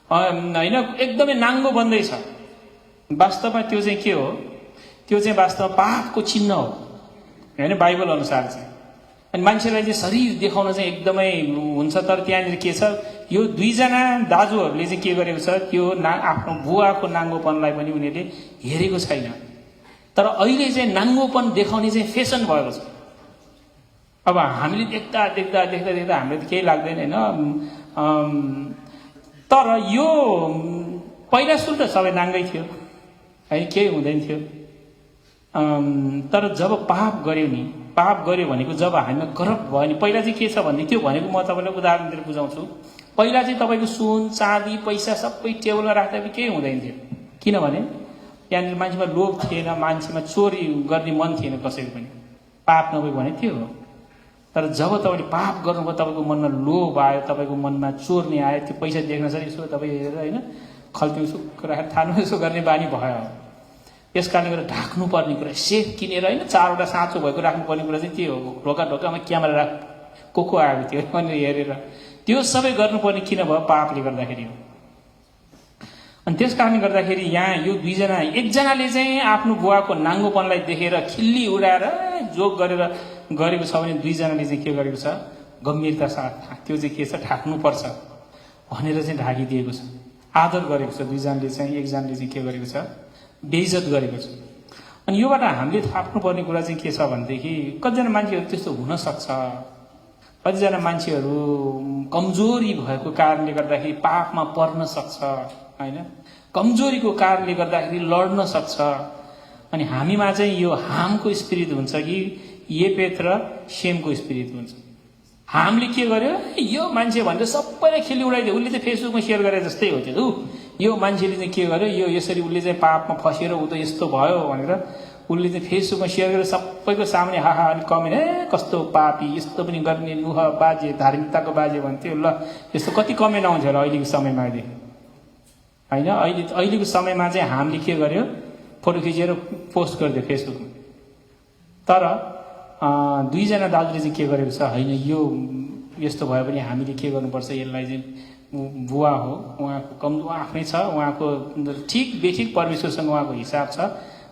होइन, एकदमै नाङ्गो बन्दैछ। वास्तवमा त्यो चाहिँ के हो, त्यो चाहिँ वास्तवमा पापको चिन्ह हो होइन, बाइबल अनुसार चाहिँ। अनि मान्छेलाई चाहिँ शरीर देखाउन चाहिँ एकदमै हुन्छ। तर त्यहाँनिर के छ, यो दुईजना दाजुहरूले चाहिँ के गरेको छ, त्यो आफ्नो बुवाको नाङ्गोपनलाई पनि उनीहरूले हेरेको छैन। तर अहिले चाहिँ नाङ्गोपन देखाउने चाहिँ फेसन भएको छ। अब हामीले देख्दा देख्दा देख्दा देख्दा हामीले त केही लाग्दैन होइन। तर यो पहिला सुरु त सबै नाङ्गै थियो है, केही हुँदैन थियो। तर जब पाप गर्यो नि, पाप गर्यो भनेको जब हामीमा करप्ट भयो नि, पहिला चाहिँ के छ भने त्यो भनेको म तपाईँलाई उदाहरण दिएर बुझाउँछु। पहिला चाहिँ तपाईँको सुन चाँदी पैसा सबै टेबलमा राख्दा पनि केही हुँदैन थियो। किनभने त्यहाँनिर मान्छेमा लोभ थिएन, मान्छेमा चोरी गर्ने मन थिएन कसैको पनि, पाप नभए भने थियो। तर जब तपाईँले पाप गर्नुभयो, तपाईँको मनमा लोभ आयो, तपाईँको मनमा चोर्ने आयो, त्यो पैसा देख्न छ यसो तपाईँ हेरेर होइन खल्ती उसो राखेर थाल्नु यसो गर्ने बानी भयो। त्यस कारणले गर्दा ढाक्नुपर्ने कुरा, सेफ किनेर होइन 4वटा साँचो भएको राख्नुपर्ने कुरा चाहिँ त्यो हो। ढोका ढोकामा क्यामेरा राख, को आएको थियो भनेर हेरेर त्यो सबै गर्नुपर्ने किन भयो, पापले गर्दाखेरि हो। अनि त्यस कारणले गर्दाखेरि यहाँ यो दुईजना, एकजनाले चाहिँ आफ्नो बुवाको नाङ्गोपनलाई देखेर खिल्ली उडाएर जोक गरेर गरेको छ भने दुईजनाले चाहिँ के गरेको छ, गम्भीरता साथ त्यो चाहिँ के छ, ढाक्नुपर्छ भनेर चाहिँ ढाकिदिएको छ। आदर गरेको छ दुईजनाले चाहिँ, एकजनाले चाहिँ के गरेको छ, बेइज्जत गरेको छ। अनि योबाट हामीले थाप्नुपर्ने कुरा चाहिँ के छ भनेदेखि कतिजना मान्छेहरू त्यस्तो हुन सक्छ, कतिजना मान्छेहरू कमजोरी भएको कारणले गर्दाखेरि पापमा पर्न सक्छ होइन, कमजोरीको कारणले गर्दाखेरि लड्न सक्छ। अनि हामीमा चाहिँ यो हामको स्पिरिट हुन्छ कि येपेत र सेमको स्पिरिट हुन्छ। हामीले के गर्यो, यो मान्छे भनेर सबैलाई खिल्ली उडाइदियो, उसले चाहिँ फेसबुकमा सेयर गरे जस्तै हो त्यो। यो मान्छेले चाहिँ के गर्यो, यो यसरी उसले चाहिँ पापमा फसेर ऊ त यस्तो भयो भनेर उसले चाहिँ फेसबुकमा सेयर गरेर सबैको सामने हाहा अनि कमेन्ट, कस्तो पापी, यस्तो पनि गर्ने, नुह बाजे, धार्मिकताको बाजे भन्थ्यो। ल यस्तो कति कमेन्ट आउँथ्यो होला अहिलेको समयमा अहिले होइन। अहिलेको समयमा चाहिँ हामीले के गर्यो, फोटो खिचेर पोस्ट गरिदियो फेसबुकमा। तर दुईजना दाजुले चाहिँ के गरेको छ, होइन यो यस्तो भयो भने हामीले के गर्नुपर्छ, यसलाई चाहिँ बुवा हो, उहाँको कम आफ्नै छ, उहाँको ठिक बेठिक परमेश्वरसँग उहाँको हिसाब छ,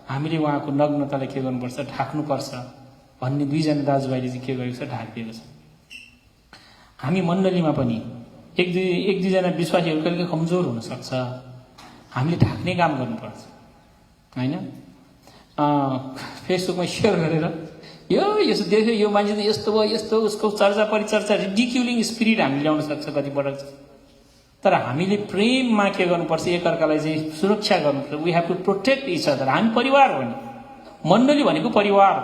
हामीले उहाँको नग्नतालाई के गर्नुपर्छ, ढाक्नुपर्छ भन्ने दुईजना दाजुभाइले चाहिँ के गरेको छ, ढाकिदिएको छ। हामी मण्डलीमा पनि एक दुईजना विश्वासीहरू कहिले कमजोर हुनसक्छ, हामीले ढाक्ने काम गर्नुपर्छ होइन। फेसबुकमा सेयर गरेर यो यसो देख्यो, यो मान्छे त यस्तो भयो, यस्तो, उसको चर्चा परिचर्चा, रिडिक्युलिङ स्पिरिट हामीले ल्याउन सक्छ कतिपटक। तर हामीले प्रेममा के गर्नुपर्छ, एकअर्कालाई चाहिँ सुरक्षा गर्नुपर्छ। We have to protect each other. हामी परिवार हो नि, मण्डली भनेको परिवार।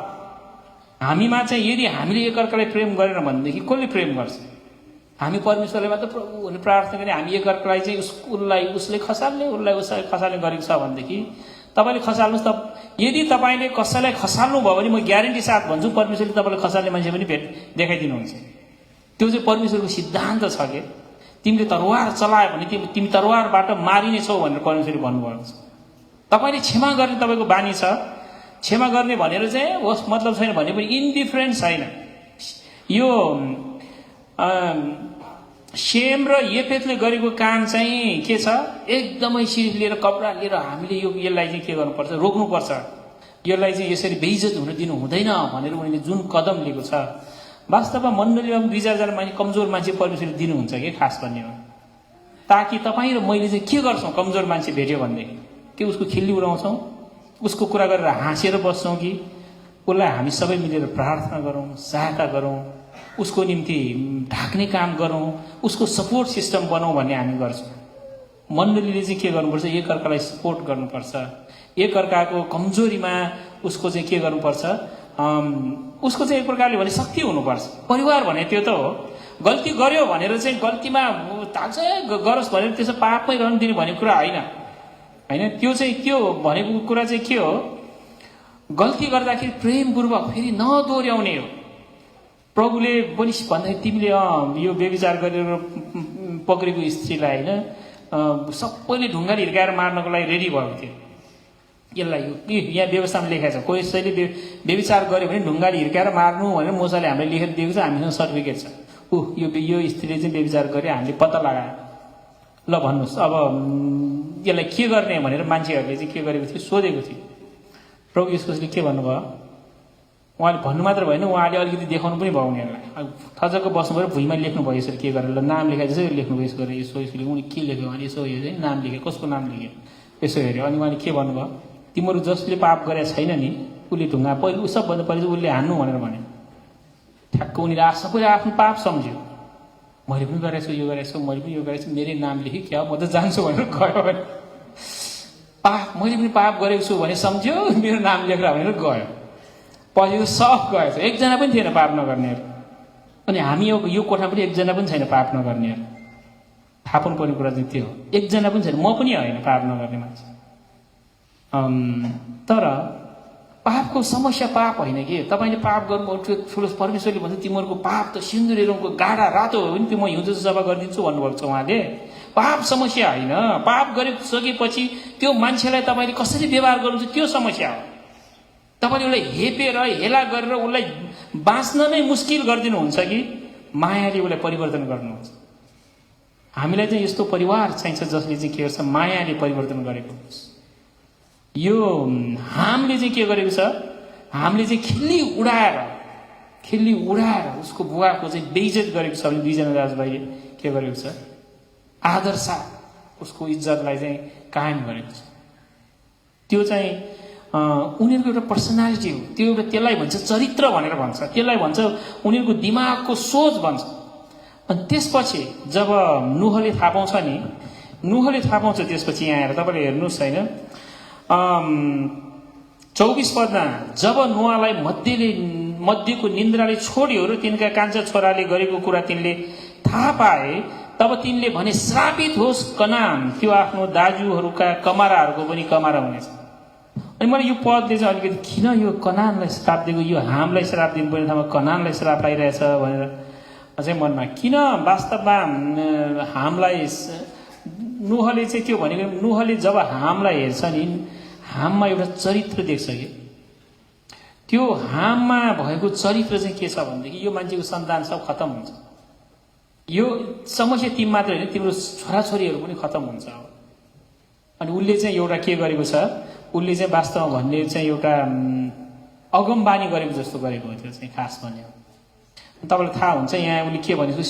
हामीमा चाहिँ यदि हामीले एकअर्कालाई प्रेम गरेन भनेदेखि कसले प्रेम गर्छ? हामी परमेश्वरले मात्र प्रभु भने प्रार्थना गरे, हामी एकअर्कालाई चाहिँ उसले खसाल्ने, उसलाई खसाल्ने गरेको छ भनेदेखि तपाईँले खसाल्नुहोस् त। यदि तपाईँले कसैलाई खसाल्नु भयो भने म ग्यारेन्टी साथ भन्छु परमेश्वरले तपाईँलाई खसाल्ने मान्छे पनि देखाइदिनुहुन्छ। त्यो चाहिँ परमेश्वरको सिद्धान्त छ कि तिमीले तरवार चलायो भने तिमी तरवारबाट मारिने छौ भनेर परमेश्वरले भन्नुभएको छ। तपाईँले क्षमा गर्ने तपाईँको बानी छ, क्षमा गर्ने भनेर चाहिँ होस् मतलब छैन भने पनि इन्डिफरेन्ट छैन। यो सेम र येपेतले गरेको काम चाहिँ के छ, एकदमै सिरियस लिएर कपडा लिएर हामीले यसलाई चाहिँ के गर्नुपर्छ, रोक्नुपर्छ। यसलाई चाहिँ यसरी बेइज्जत हुन दिनु हुँदैन भनेर उनीहरूले जुन कदम लिएको छ, वास्तवमा मण्डलीमा दुई चारजना मान्छे कमजोर मान्छे परमेश्वरले दिनुहुन्छ कि खास भन्ने हो, ताकि तपाईँ र मैले चाहिँ के गर्छौँ, कमजोर मान्छे भेट्यो भनेदेखि के उसको खिल्ली उडाउँछौँ, उसको कुरा गरेर हाँसेर बस्छौँ कि उसलाई हामी सबै मिलेर प्रार्थना गरौँ, सहायता गरौँ, उसको निम्ति ढाक्ने काम गरौँ, उसको सपोर्ट सिस्टम बनाऊँ भन्ने हामी गर्छौँ। मण्डलीले चाहिँ के गर्नुपर्छ, एकअर्कालाई सपोर्ट गर्नुपर्छ, एकअर्काको कमजोरीमा उसको चाहिँ के गर्नुपर्छ, उसको चाहिँ एक प्रकारले भने शक्ति हुनुपर्छ। परिवार भने त्यो त हो। गल्ती गर्यो भनेर चाहिँ गल्तीमा ताजै गरोस् भनेर त्यसो पापमै रहनु दिने भन्ने कुरा होइन होइन। त्यो चाहिँ के हो भनेको कुरा चाहिँ के हो, गल्ती गर्दाखेरि प्रेमपूर्वक फेरि नदोहोऱ्याउने हो। प्रभुले पनि भन्दाखेरि तिमीले यो व्यभिचार गरेर पक्रेको स्त्रीलाई होइन सबैले ढुङ्गाले हिर्काएर मार्नको लागि रेडी भएको थियो। यसलाई यहाँ व्यवस्थामा लेखेको छ, कसैले व्यभिचार गर्यो भने ढुङ्गाले हिर्काएर मार्नु भनेर मोसाले हामीलाई लेखेर दिएको छ, हामीसँग सर्टिफिकेट छ। यो स्त्रीले चाहिँ व्यभिचार गर्यो, हामीले पत्ता लगायो, ल भन्नुहोस् अब यसलाई के गर्ने भनेर मान्छेहरूले चाहिँ के गरेको थियो, सोधेको थियो। प्रभु येशूले के भन्नुभयो, उहाँले भन्नु मात्र भएन, उहाँले अलिकति देखाउनु पनि भयो उनीहरूलाई। थचक्क बस्नु पऱ्यो, भुइँमा लेख्नुभयो यसरी के गरेर, ल नाम लेखाए जसरी लेख्नुभयो यसो गरेर, यसो यसोले उनी के लेख्यो भने यसो हेऱ्यो, नाम लेख्यो, कसको नाम लेख्यो यसो हेऱ्यो। अनि उहाँले के भन्नुभयो, तिमीहरू जसले पाप गरेका छैन नि उसले ढुङ्गा पहिले सबभन्दा पहिले चाहिँ उसले हान्नु भनेर भन्यो। ठ्याक्क उनीहरूले सबैले आफ्नो पाप सम्झ्यो, मैले पनि गरेको छु, यो गरेको छु, मैले पनि यो गरेको छु, मेरै नाम लेखेँ, क्या म त जान्छु भनेर गयो भने पाप, मैले पनि पाप गरेको छु भने सम्झ्यो, मेरो नाम लेखेर भनेर गयो। पछि त सब गएछ, एकजना पनि थिएन पाप नगर्नेहरू। अनि हामी यो कोठा पनि एकजना पनि छैन पाप नगर्नेहरू। थाहा पाउनुपर्ने कुरा चाहिँ त्यो हो, एकजना पनि छैन, म पनि होइन पाप नगर्ने मान्छे। तर पापको समस्या पाप होइन कि तपाईँले पाप गर्नु ठुलो, परमेश्वरले भन्छ तिमीहरूको पाप त सिन्दुरे रङको गाढा रातो हो भने त्यो म हिउँदो सफा गरिदिन्छु भन्नुभएको छ उहाँले। पाप समस्या होइन, पाप गरिसकेपछि त्यो मान्छेलाई तपाईँले कसरी व्यवहार गर्नुहुन्छ त्यो समस्या हो। तपाईँले उसलाई हेपेर हेला गरेर उसलाई बाँच्न नै मुस्किल गरिदिनुहुन्छ कि मायाले उसलाई परिवर्तन गर्नुहुन्छ। हामीलाई चाहिँ यस्तो परिवार चाहिन्छ जसले चाहिँ के गर्छ, मायाले परिवर्तन गरेको हुन्छ। यो हामीले चाहिँ के गरेको छ, हामीले चाहिँ खिल्ली उडाएर उसको बुवाको चाहिँ बेइज्जत गरेको छ भने दुईजना दाजुभाइले के गरेको छ, आदर साथ उसको इज्जतलाई चाहिँ कायम गरेको छ। त्यो चाहिँ उनीहरूको एउटा पर्सनालिटी हो, त्यो एउटा त्यसलाई भन्छ चरित्र भनेर भन्छ, त्यसलाई भन्छ उनीहरूको दिमागको सोच भन्छ। अनि त्यसपछि जब नुहले थाहा पाउँछ नि, नुहले थाहा पाउँछ त्यसपछि यहाँ आएर तपाईँले हेर्नुहोस् होइन 24 पदमा, जब नुहालाई मध्यको निन्द्राले छोड्यो र तिनका कान्छा छोराले गरेको कुरा तिनले थाहा पाए, तब तिनले भने श्रापित होस् कनान, त्यो आफ्नो दाजुहरूका कमाराहरूको पनि कमारा हुनेछ। अनि मैले यो पदले चाहिँ अलिकति किन यो कनानलाई श्राप दिएको, यो हामलाई श्राप दिनुपर्ने ठाउँमा कनानलाई श्राप आइरहेछ भनेर चाहिँ मनमा, किन वास्तवमा हामलाई नुहले चाहिँ त्यो भनेको, नुहले जब हामलाई हेर्छ नि, हाममा एउटा चरित्र देख्छ कि त्यो हाममा भएको चरित्र चाहिँ के छ भनेदेखि यो मान्छेको सन्तान सब खतम हुन्छ। यो समस्या तिमी मात्र होइन, तिम्रो छोराछोरीहरू पनि खतम हुन्छ। अनि उसले चाहिँ एउटा के गरेको छ, उसले चाहिँ वास्तवमा भन्ने चाहिँ एउटा अगमबानी गरेको जस्तो गरेको हो। त्यो चाहिँ खास भन्यो तपाईँलाई थाहा हुन्छ, यहाँ उसले के भनेको,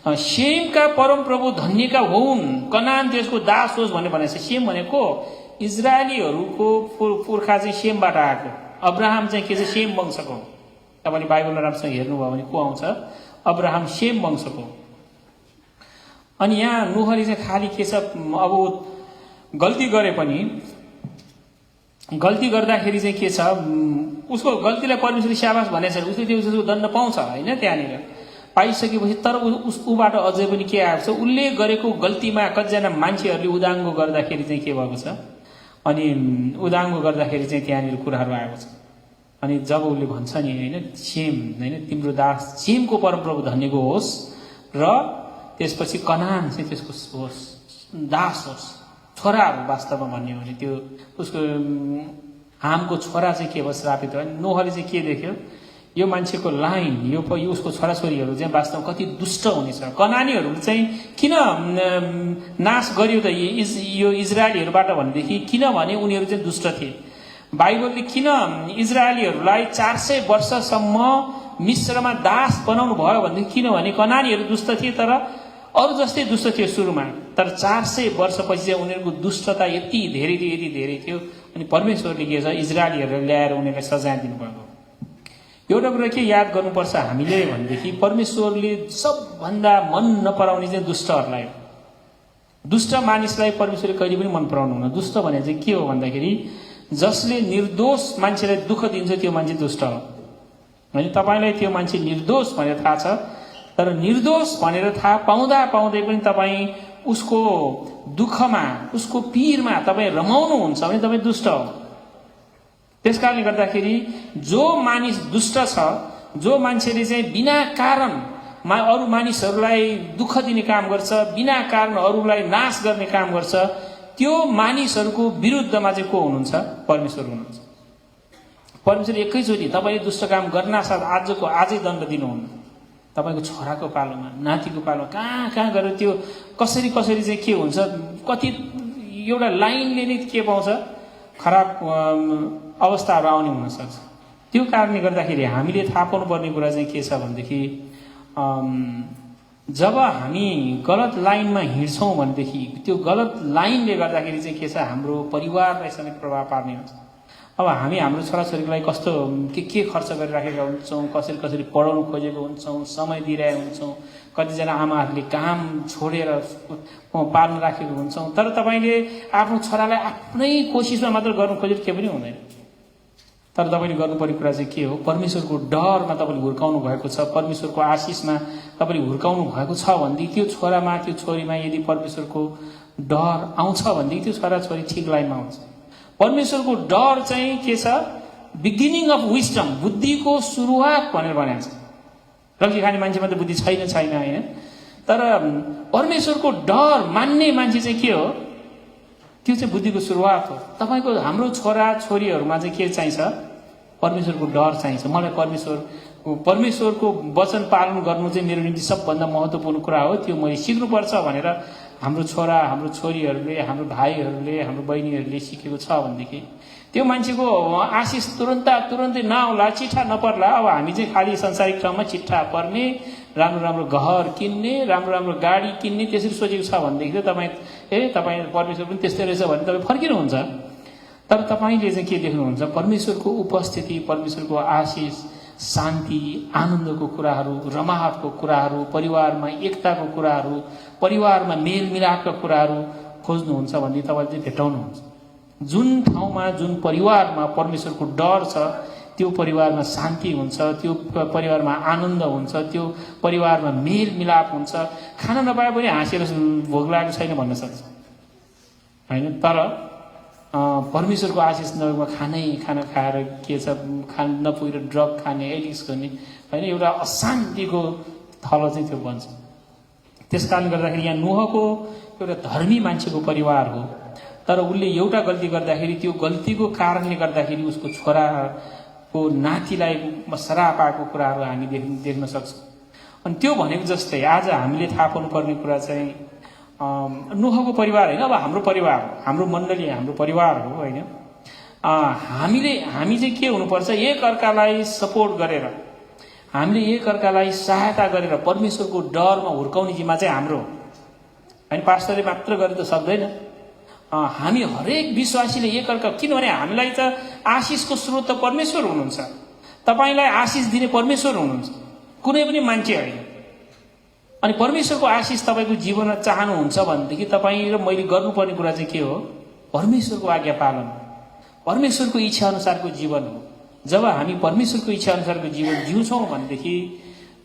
शेमका परमप्रभु धन्यका हुन्, कनान त्यसको दास होस् भनेर भनेको छ। शेम भनेको इजरायलीहरूको पुर्खा चाहिँ शेमबाट आएको। अब्राहम चाहिँ के छ, शेम वंशको। तपाईँले बाइबलमा राम्रोसँग हेर्नुभयो भने को आउँछ, अब्राहम शेम वंशको। अनि यहाँ नुहले चाहिँ खालि के छ, अब गल्ती गरे पनि, गल्ती गर्दाखेरि चाहिँ के छ, उसको गल्तीलाई परमेश्वरले शाबास भनेको छ, उसले त्यो दण्ड पाउँछ होइन। त्यहाँनिर पाइसकेपछि तर उबाट अझै पनि के आएको छ, उसले गरेको गल्तीमा कतिजना मान्छेहरूले उदाङ्गो गर्दाखेरि चाहिँ के भएको छ, अनि उदाङ्गो गर्दाखेरि चाहिँ त्यहाँनिर कुराहरू आएको छ। अनि जब उसले भन्छ नि होइन, शेम होइन तिम्रो दास, शेमको परमप्रभु धन्यको होस्, र त्यसपछि कनान चाहिँ त्यसको होस्, दास होस्, छोराहरू वास्तवमा भन्यो भने त्यो उसको हामको छोरा चाहिँ के भयो, श्रापित भयो। नोहले चाहिँ के देख्यो, यो मान्छेको लाइन, यो उसको छोराछोरीहरू चाहिँ वास्तवमा कति दुष्ट हुनेछ। कनानीहरू चाहिँ किन नाश गरियो त यो इजरायलीहरूबाट भनेदेखि, किनभने उनीहरू चाहिँ दुष्ट थिए। बाइबलले किन इजरायलीहरूलाई 400 वर्षसम्म मिस्रमा दास बनाउनु भयो भनेदेखि, किनभने कनानीहरू दुष्ट थिए, तर अरू जस्तै दुष्ट थियो सुरुमा, तर 400 वर्षपछि चाहिँ उनीहरूको दुष्टता यति धेरै थियो, अनि परमेश्वरले के छ, इजरायलीहरूलाई ल्याएर उनीहरूलाई सजाय दिनुभएको। एउटा कुरा के याद गर्नुपर्छ हामीले भनेदेखि परमेश्वरले सबभन्दा मन नपराउने चाहिँ दुष्टहरूलाई हो। दुष्ट मानिसलाई परमेश्वरले कहिले पनि मन पराउनुहुन्न। दुष्ट भने चाहिँ के हो भन्दाखेरि जसले निर्दोष मान्छेलाई दुःख दिन्छ त्यो मान्छे दुष्ट हो। होइन, तपाईँलाई त्यो मान्छे निर्दोष भनेर थाहा छ, तर निर्दोष भनेर थाहा पाउँदा पाउँदै पनि तपाईँ उसको दुःखमा उसको पीरमा तपाईँ रमाउनुहुन्छ भने तपाईँ दुष्ट हो। त्यसकारणले गर्दाखेरि जो मानिस दुष्ट छ, जो मान्छेले चाहिँ बिना कारण अरू मानिसहरूलाई दुःख दिने काम गर्छ, बिना कारण अरूलाई नाश गर्ने काम गर्छ, त्यो मानिसहरूको विरुद्धमा चाहिँ को हुनुहुन्छ? परमेश्वर हुनुहुन्छ। परमेश्वर एकैचोटि तपाईँले दुष्ट काम गर्नासाथ आजै दण्ड दिनुहुन्न। तपाईँको छोराको पालोमा, नातिको पालोमा कहाँ कहाँ गएर त्यो कसरी चाहिँ के हुन्छ, कति एउटा लाइनले नै के पाउँछ, खराब अवस्थाहरू आउने हुनसक्छ। त्यो कारणले गर्दाखेरि हामीले थाहा पाउनुपर्ने कुरा चाहिँ के छ भनेदेखि जब हामी गलत लाइनमा हिँड्छौँ भनेदेखि त्यो गलत लाइनले गर्दाखेरि चाहिँ के छ, हाम्रो परिवारलाई समेत प्रभाव पार्ने हुन्छ। अब हामी हाम्रो छोराछोरीलाई कस्तो के खर्च गरिराखेका हुन्छौँ, कसरी पढाउनु खोजेको हुन्छौँ, समय दिइरहेका हुन्छौँ, कतिजना आमाहरूले काम छोडेर पाल्न राखेको हुन्छौँ, तर तपाईँले आफ्नो छोरालाई आफ्नै कोसिसमा मात्र गर्नु खोजेर के पनि हुँदैन। तर तपाईँले गर्नुपर्ने कुरा चाहिँ के हो? परमेश्वरको डरमा तपाईँले हुर्काउनु भएको छ, परमेश्वरको आशिषमा तपाईँले हुर्काउनु भएको छ भनेदेखि त्यो छोरामा त्यो छोरीमा यदि परमेश्वरको डर आउँछ भनेदेखि त्यो छोराछोरी ठिक लाइनमा आउँछ। परमेश्वरको डर चाहिँ के छ? बिगिनिङ अफ विस्डम, बुद्धिको सुरुवात भनेर भनेको छ। रक्सी खाने मान्छेमा त बुद्धि छैन होइन, तर परमेश्वरको डर मान्ने मान्छे चाहिँ के हो? त्यो चाहिँ बुद्धिको सुरुवात हो। तपाईँको हाम्रो छोरा छोरीहरूमा चाहिँ के चाहिन्छ? परमेश्वरको डर चाहिन्छ। मलाई परमेश्वरको वचन पालन गर्नु चाहिँ मेरो निम्ति सबभन्दा महत्त्वपूर्ण कुरा हो, त्यो मैले सिक्नुपर्छ भनेर हाम्रो छोरा हाम्रो छोरीहरूले, हाम्रो भाइहरूले, हाम्रो बहिनीहरूले सिकेको छ भनेदेखि त्यो मान्छेको आशिष तुरन्तै नआउला, चिट्ठा नपर्ला। अब हामी चाहिँ खालि संसारिक ठाउँमा चिट्ठा पर्ने, राम्रो घर किन्ने, राम्रो गाडी किन्ने त्यसरी सोचेको छ भनेदेखि तपाईँ परमेश्वर पनि त्यस्तै रहेछ भने तपाईँ फर्किनुहुन्छ। तर तपाईँले चाहिँ के देख्नुहुन्छ? परमेश्वरको उपस्थिति, परमेश्वरको आशिष, शान्ति, आनन्दको कुराहरू, रमाहटको कुराहरू, परिवारमा एकताको कुराहरू, परिवारमा मेलमिलापका कुराहरू खोज्नुहुन्छ भने तपाईँले चाहिँ भेटाउनुहुन्छ। जुन ठाउँमा, जुन परिवारमा परमेश्वरको डर छ त्यो परिवारमा शान्ति हुन्छ, त्यो परिवारमा आनन्द हुन्छ, त्यो परिवारमा मेलमिलाप हुन्छ। खाना नपाए पनि हाँसेर भोग लागेको छैन भन्न सक्छ होइन, तर परमेश्वरको आशिष नभएमा खाना खाएर के छ, खान नपुगेर ड्रग खाने, एडिक्स गर्ने होइन, एउटा अशान्तिको थलो चाहिँ त्यो बन्छ। त्यस कारणले गर्दाखेरि यहाँ नोहको एउटा धर्मी मान्छेको परिवार हो, तर उसले एउटा गल्ती गर्दाखेरि त्यो गल्तीको कारणले गर्दाखेरि उसको छोराको नातिलाई श्राप आएको कुराहरू हामी देख्न सक्छौँ। अनि त्यो भनेको जस्तै आज हामीले थाहा पाउनुपर्ने कुरा चाहिँ नोहको परिवार होइन, अब हाम्रो परिवार, हाम्रो मण्डली, हाम्रो परिवार हो होइन। हामी चाहिँ के हुनुपर्छ? एक अर्कालाई सपोर्ट गरेर, हामीले एक अर्कालाई सहायता गरेर परमेश्वरको डरमा हुर्काउने जिम्मा चाहिँ हाम्रो होइन। पास्टरले मात्र गरे त सक्दैन। हामी हरेक विश्वासीले एक अर्का, किनभने हामीलाई त आशिषको स्रोत त परमेश्वर हुनुहुन्छ। तपाईँलाई आशिष दिने परमेश्वर हुनुहुन्छ, कुनै पनि मान्छे होइन। अनि परमेश्वरको आशिष तपाईँको जीवनमा चाहनुहुन्छ भनेदेखि तपाईँ र मैले गर्नुपर्ने कुरा चाहिँ के हो? परमेश्वरको आज्ञा पालन, परमेश्वरको इच्छा अनुसारको जीवन हो। जब हामी परमेश्वरको इच्छा अनुसारको जीवन जिउँछौँ भनेदेखि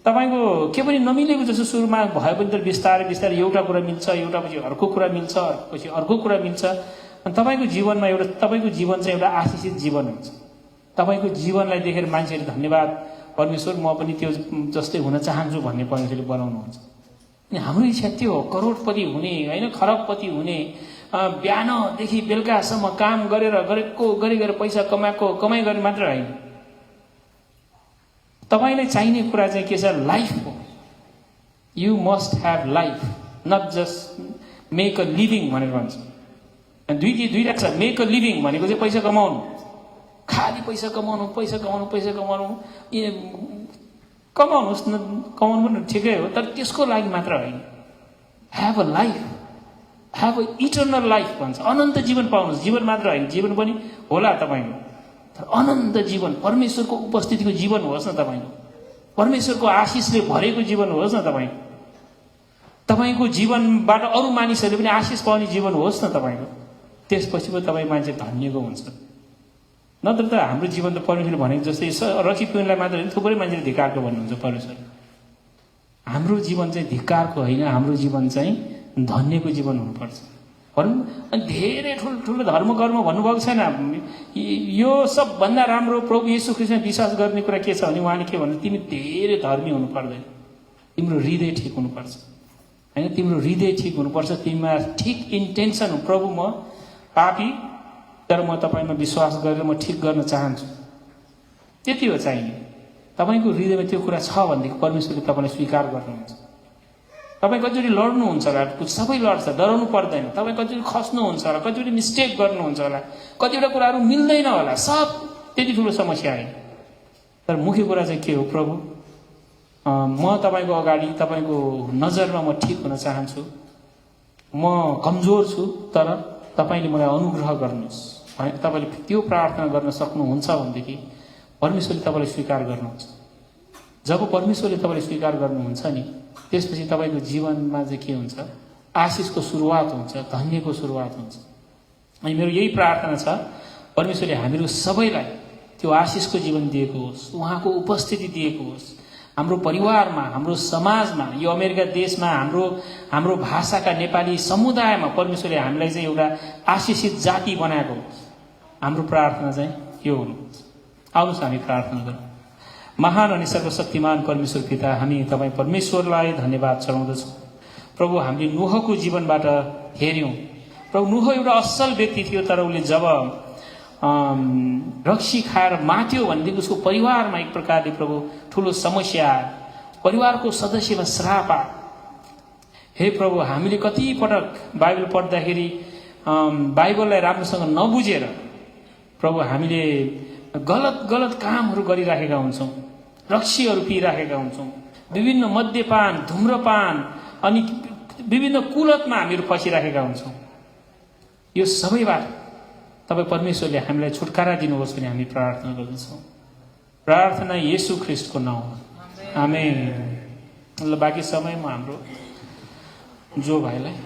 तपाईँको के पनि नमिलेको जस्तो सुरुमा भयो भने त बिस्तारै एउटा कुरा मिल्छ, एउटा पछि अर्को कुरा मिल्छ, पछि अर्को कुरा मिल्छ। अनि तपाईँको जीवनमा तपाईँको जीवन चाहिँ एउटा आशिषित जीवन हुन्छ। तपाईँको जीवनलाई देखेर मान्छेले धन्यवाद परमेश्वर, म पनि त्यो जस्तै हुन चाहन्छु भन्ने परमेश्वरले बनाउनुहुन्छ। अनि हाम्रो इच्छा त्यो हो, करोडपति हुने होइन, खरबपति हुने, बिहानदेखि बेलुकासम्म काम गरेर पैसा कमाइ गर्ने मात्र होइन। तपाईँलाई चाहिने कुरा चाहिँ के छ? लाइफ हो। You must have life, not just make a living भनेर भन्छ। दुईवटा छ। मेक अ लिभिङ भनेको चाहिँ पैसा कमाउनु, खालि पैसा कमाउनु, कमाउनुहोस् न, कमाउनु पनि ठिकै हो, तर त्यसको लागि मात्र होइन। Have a life, have a eternal life भन्छ। अनन्त जीवन पाउनुहोस्। जीवन मात्र होइन, जीवन पनि होला तपाईँको, तर अनन्त जीवन, परमेश्वरको उपस्थितिको जीवन होस् न तपाईँको, परमेश्वरको आशिषले भरेको जीवन होस् न तपाईँको, तपाईँको जीवनबाट अरू मानिसहरूले पनि आशिष पाउने जीवन होस् न तपाईँको। त्यसपछि पो तपाईँ मान्छे धन्यको हुन्छ। नत्र त हाम्रो जीवन त परमेश्वरले भनेको जस्तै रक्षित हुनेलाई मात्र होइन, थुप्रै मान्छेले धिक्कारको भन्नुहुन्छ परमेश्वर। हाम्रो जीवन चाहिँ धिक्कारको होइन, हाम्रो जीवन चाहिँ धन्यको जीवन हुनुपर्छ। अनि धेरै ठुलो धर्म कर्म भन्नुभएको छैन। यो सबभन्दा राम्रो प्रभु येशू ख्रीष्टमा विश्वास गर्ने कुरा के छ भने उहाँले के भन्नु, तिमी धेरै धर्मी हुनु पर्दैन, तिम्रो हृदय ठिक हुनुपर्छ होइन, तिम्रो हृदय ठिक हुनुपर्छ, तिमीमा ठिक इन्टेन्सन हो, प्रभु म पापी तर म तपाईँमा विश्वास गरेर म ठिक गर्न चाहन्छु, त्यति हो चाहिने। तपाईँको हृदयमा त्यो कुरा छ भनेदेखि परमेश्वरले तपाईँलाई स्वीकार गर्नुहुन्छ। तपाईँ कतिचोटि लड्नुहुन्छ होला, सबै लड्छ, डराउनु पर्दैन। तपाईँ कतिचोटि खस्नुहुन्छ होला, कतिचोटि मिस्टेक गर्नुहुन्छ होला, कतिवटा कुराहरू मिल्दैन होला, सब त्यति ठुलो समस्या होइन। तर मुख्य कुरा चाहिँ के हो, प्रभु म तपाईँको अगाडि तपाईँको नजरमा म ठिक हुन चाहन्छु, म कमजोर छु, तर तपाईँले मलाई अनुग्रह गर्नुहोस्। तपाईँले त्यो प्रार्थना गर्न सक्नुहुन्छ भनेदेखि परमेश्वरले तपाईँलाई स्वीकार गर्नुहुन्छ। जब परमेश्वरले तपाईँले स्वीकार गर्नुहुन्छ नि, त्यसपछि तपाईँको जीवनमा चाहिँ के हुन्छ, आशिषको सुरुवात हुन्छ, धन्यको सुरुवात हुन्छ। अनि मेरो यही प्रार्थना छ, परमेश्वरले हामीहरू सबैलाई त्यो आशिषको जीवन दिएको होस्, उहाँको उपस्थिति दिएको होस्। हाम्रो परिवारमा, हाम्रो समाजमा, यो अमेरिका देशमा, हाम्रो भाषाका नेपाली समुदायमा परमेश्वरले हामीलाई चाहिँ एउटा आशिषित जाति बनाएको होस्। हाम्रो प्रार्थना चाहिँ यो हुनुहुन्छ। आउनुहोस् हामी प्रार्थना गरौँ। महान अनि सर्वशक्तिमान परमेश्वर पिता, हामी तपाईँ परमेश्वरलाई धन्यवाद चढाउँदछौँ। प्रभु, हामीले नोहको जीवनबाट हेऱ्यौँ। प्रभु, नोह एउटा असल व्यक्ति थियो, तर उसले जब रक्सी खाएर माथ्यो भनेदेखि उसको परिवारमा एक प्रकारले प्रभु ठुलो समस्या, परिवारको सदस्यमा श्राप। हे प्रभु, हामीले कति पटक बाइबल पढ्दाखेरि बाइबललाई राम्रोसँग नबुझेर प्रभु हामीले गलत कामहरू गरिराखेका हुन्छौँ, रक्सीहरू पिइराखेका हुन्छौँ, विभिन्न मद्यपान, धूम्रपान अनि विभिन्न कुलतमा हामीहरू फसिराखेका हुन्छौँ। यो सबैबाट तपाईँ परमेश्वरले हामीलाई छुटकारा दिनुहोस् भने हामी प्रार्थना गर्दछौँ। प्रार्थना येशू ख्रीष्टको नाउँमा, आमेन। ल बाँकी समयमा हाम्रो जो भाइलाई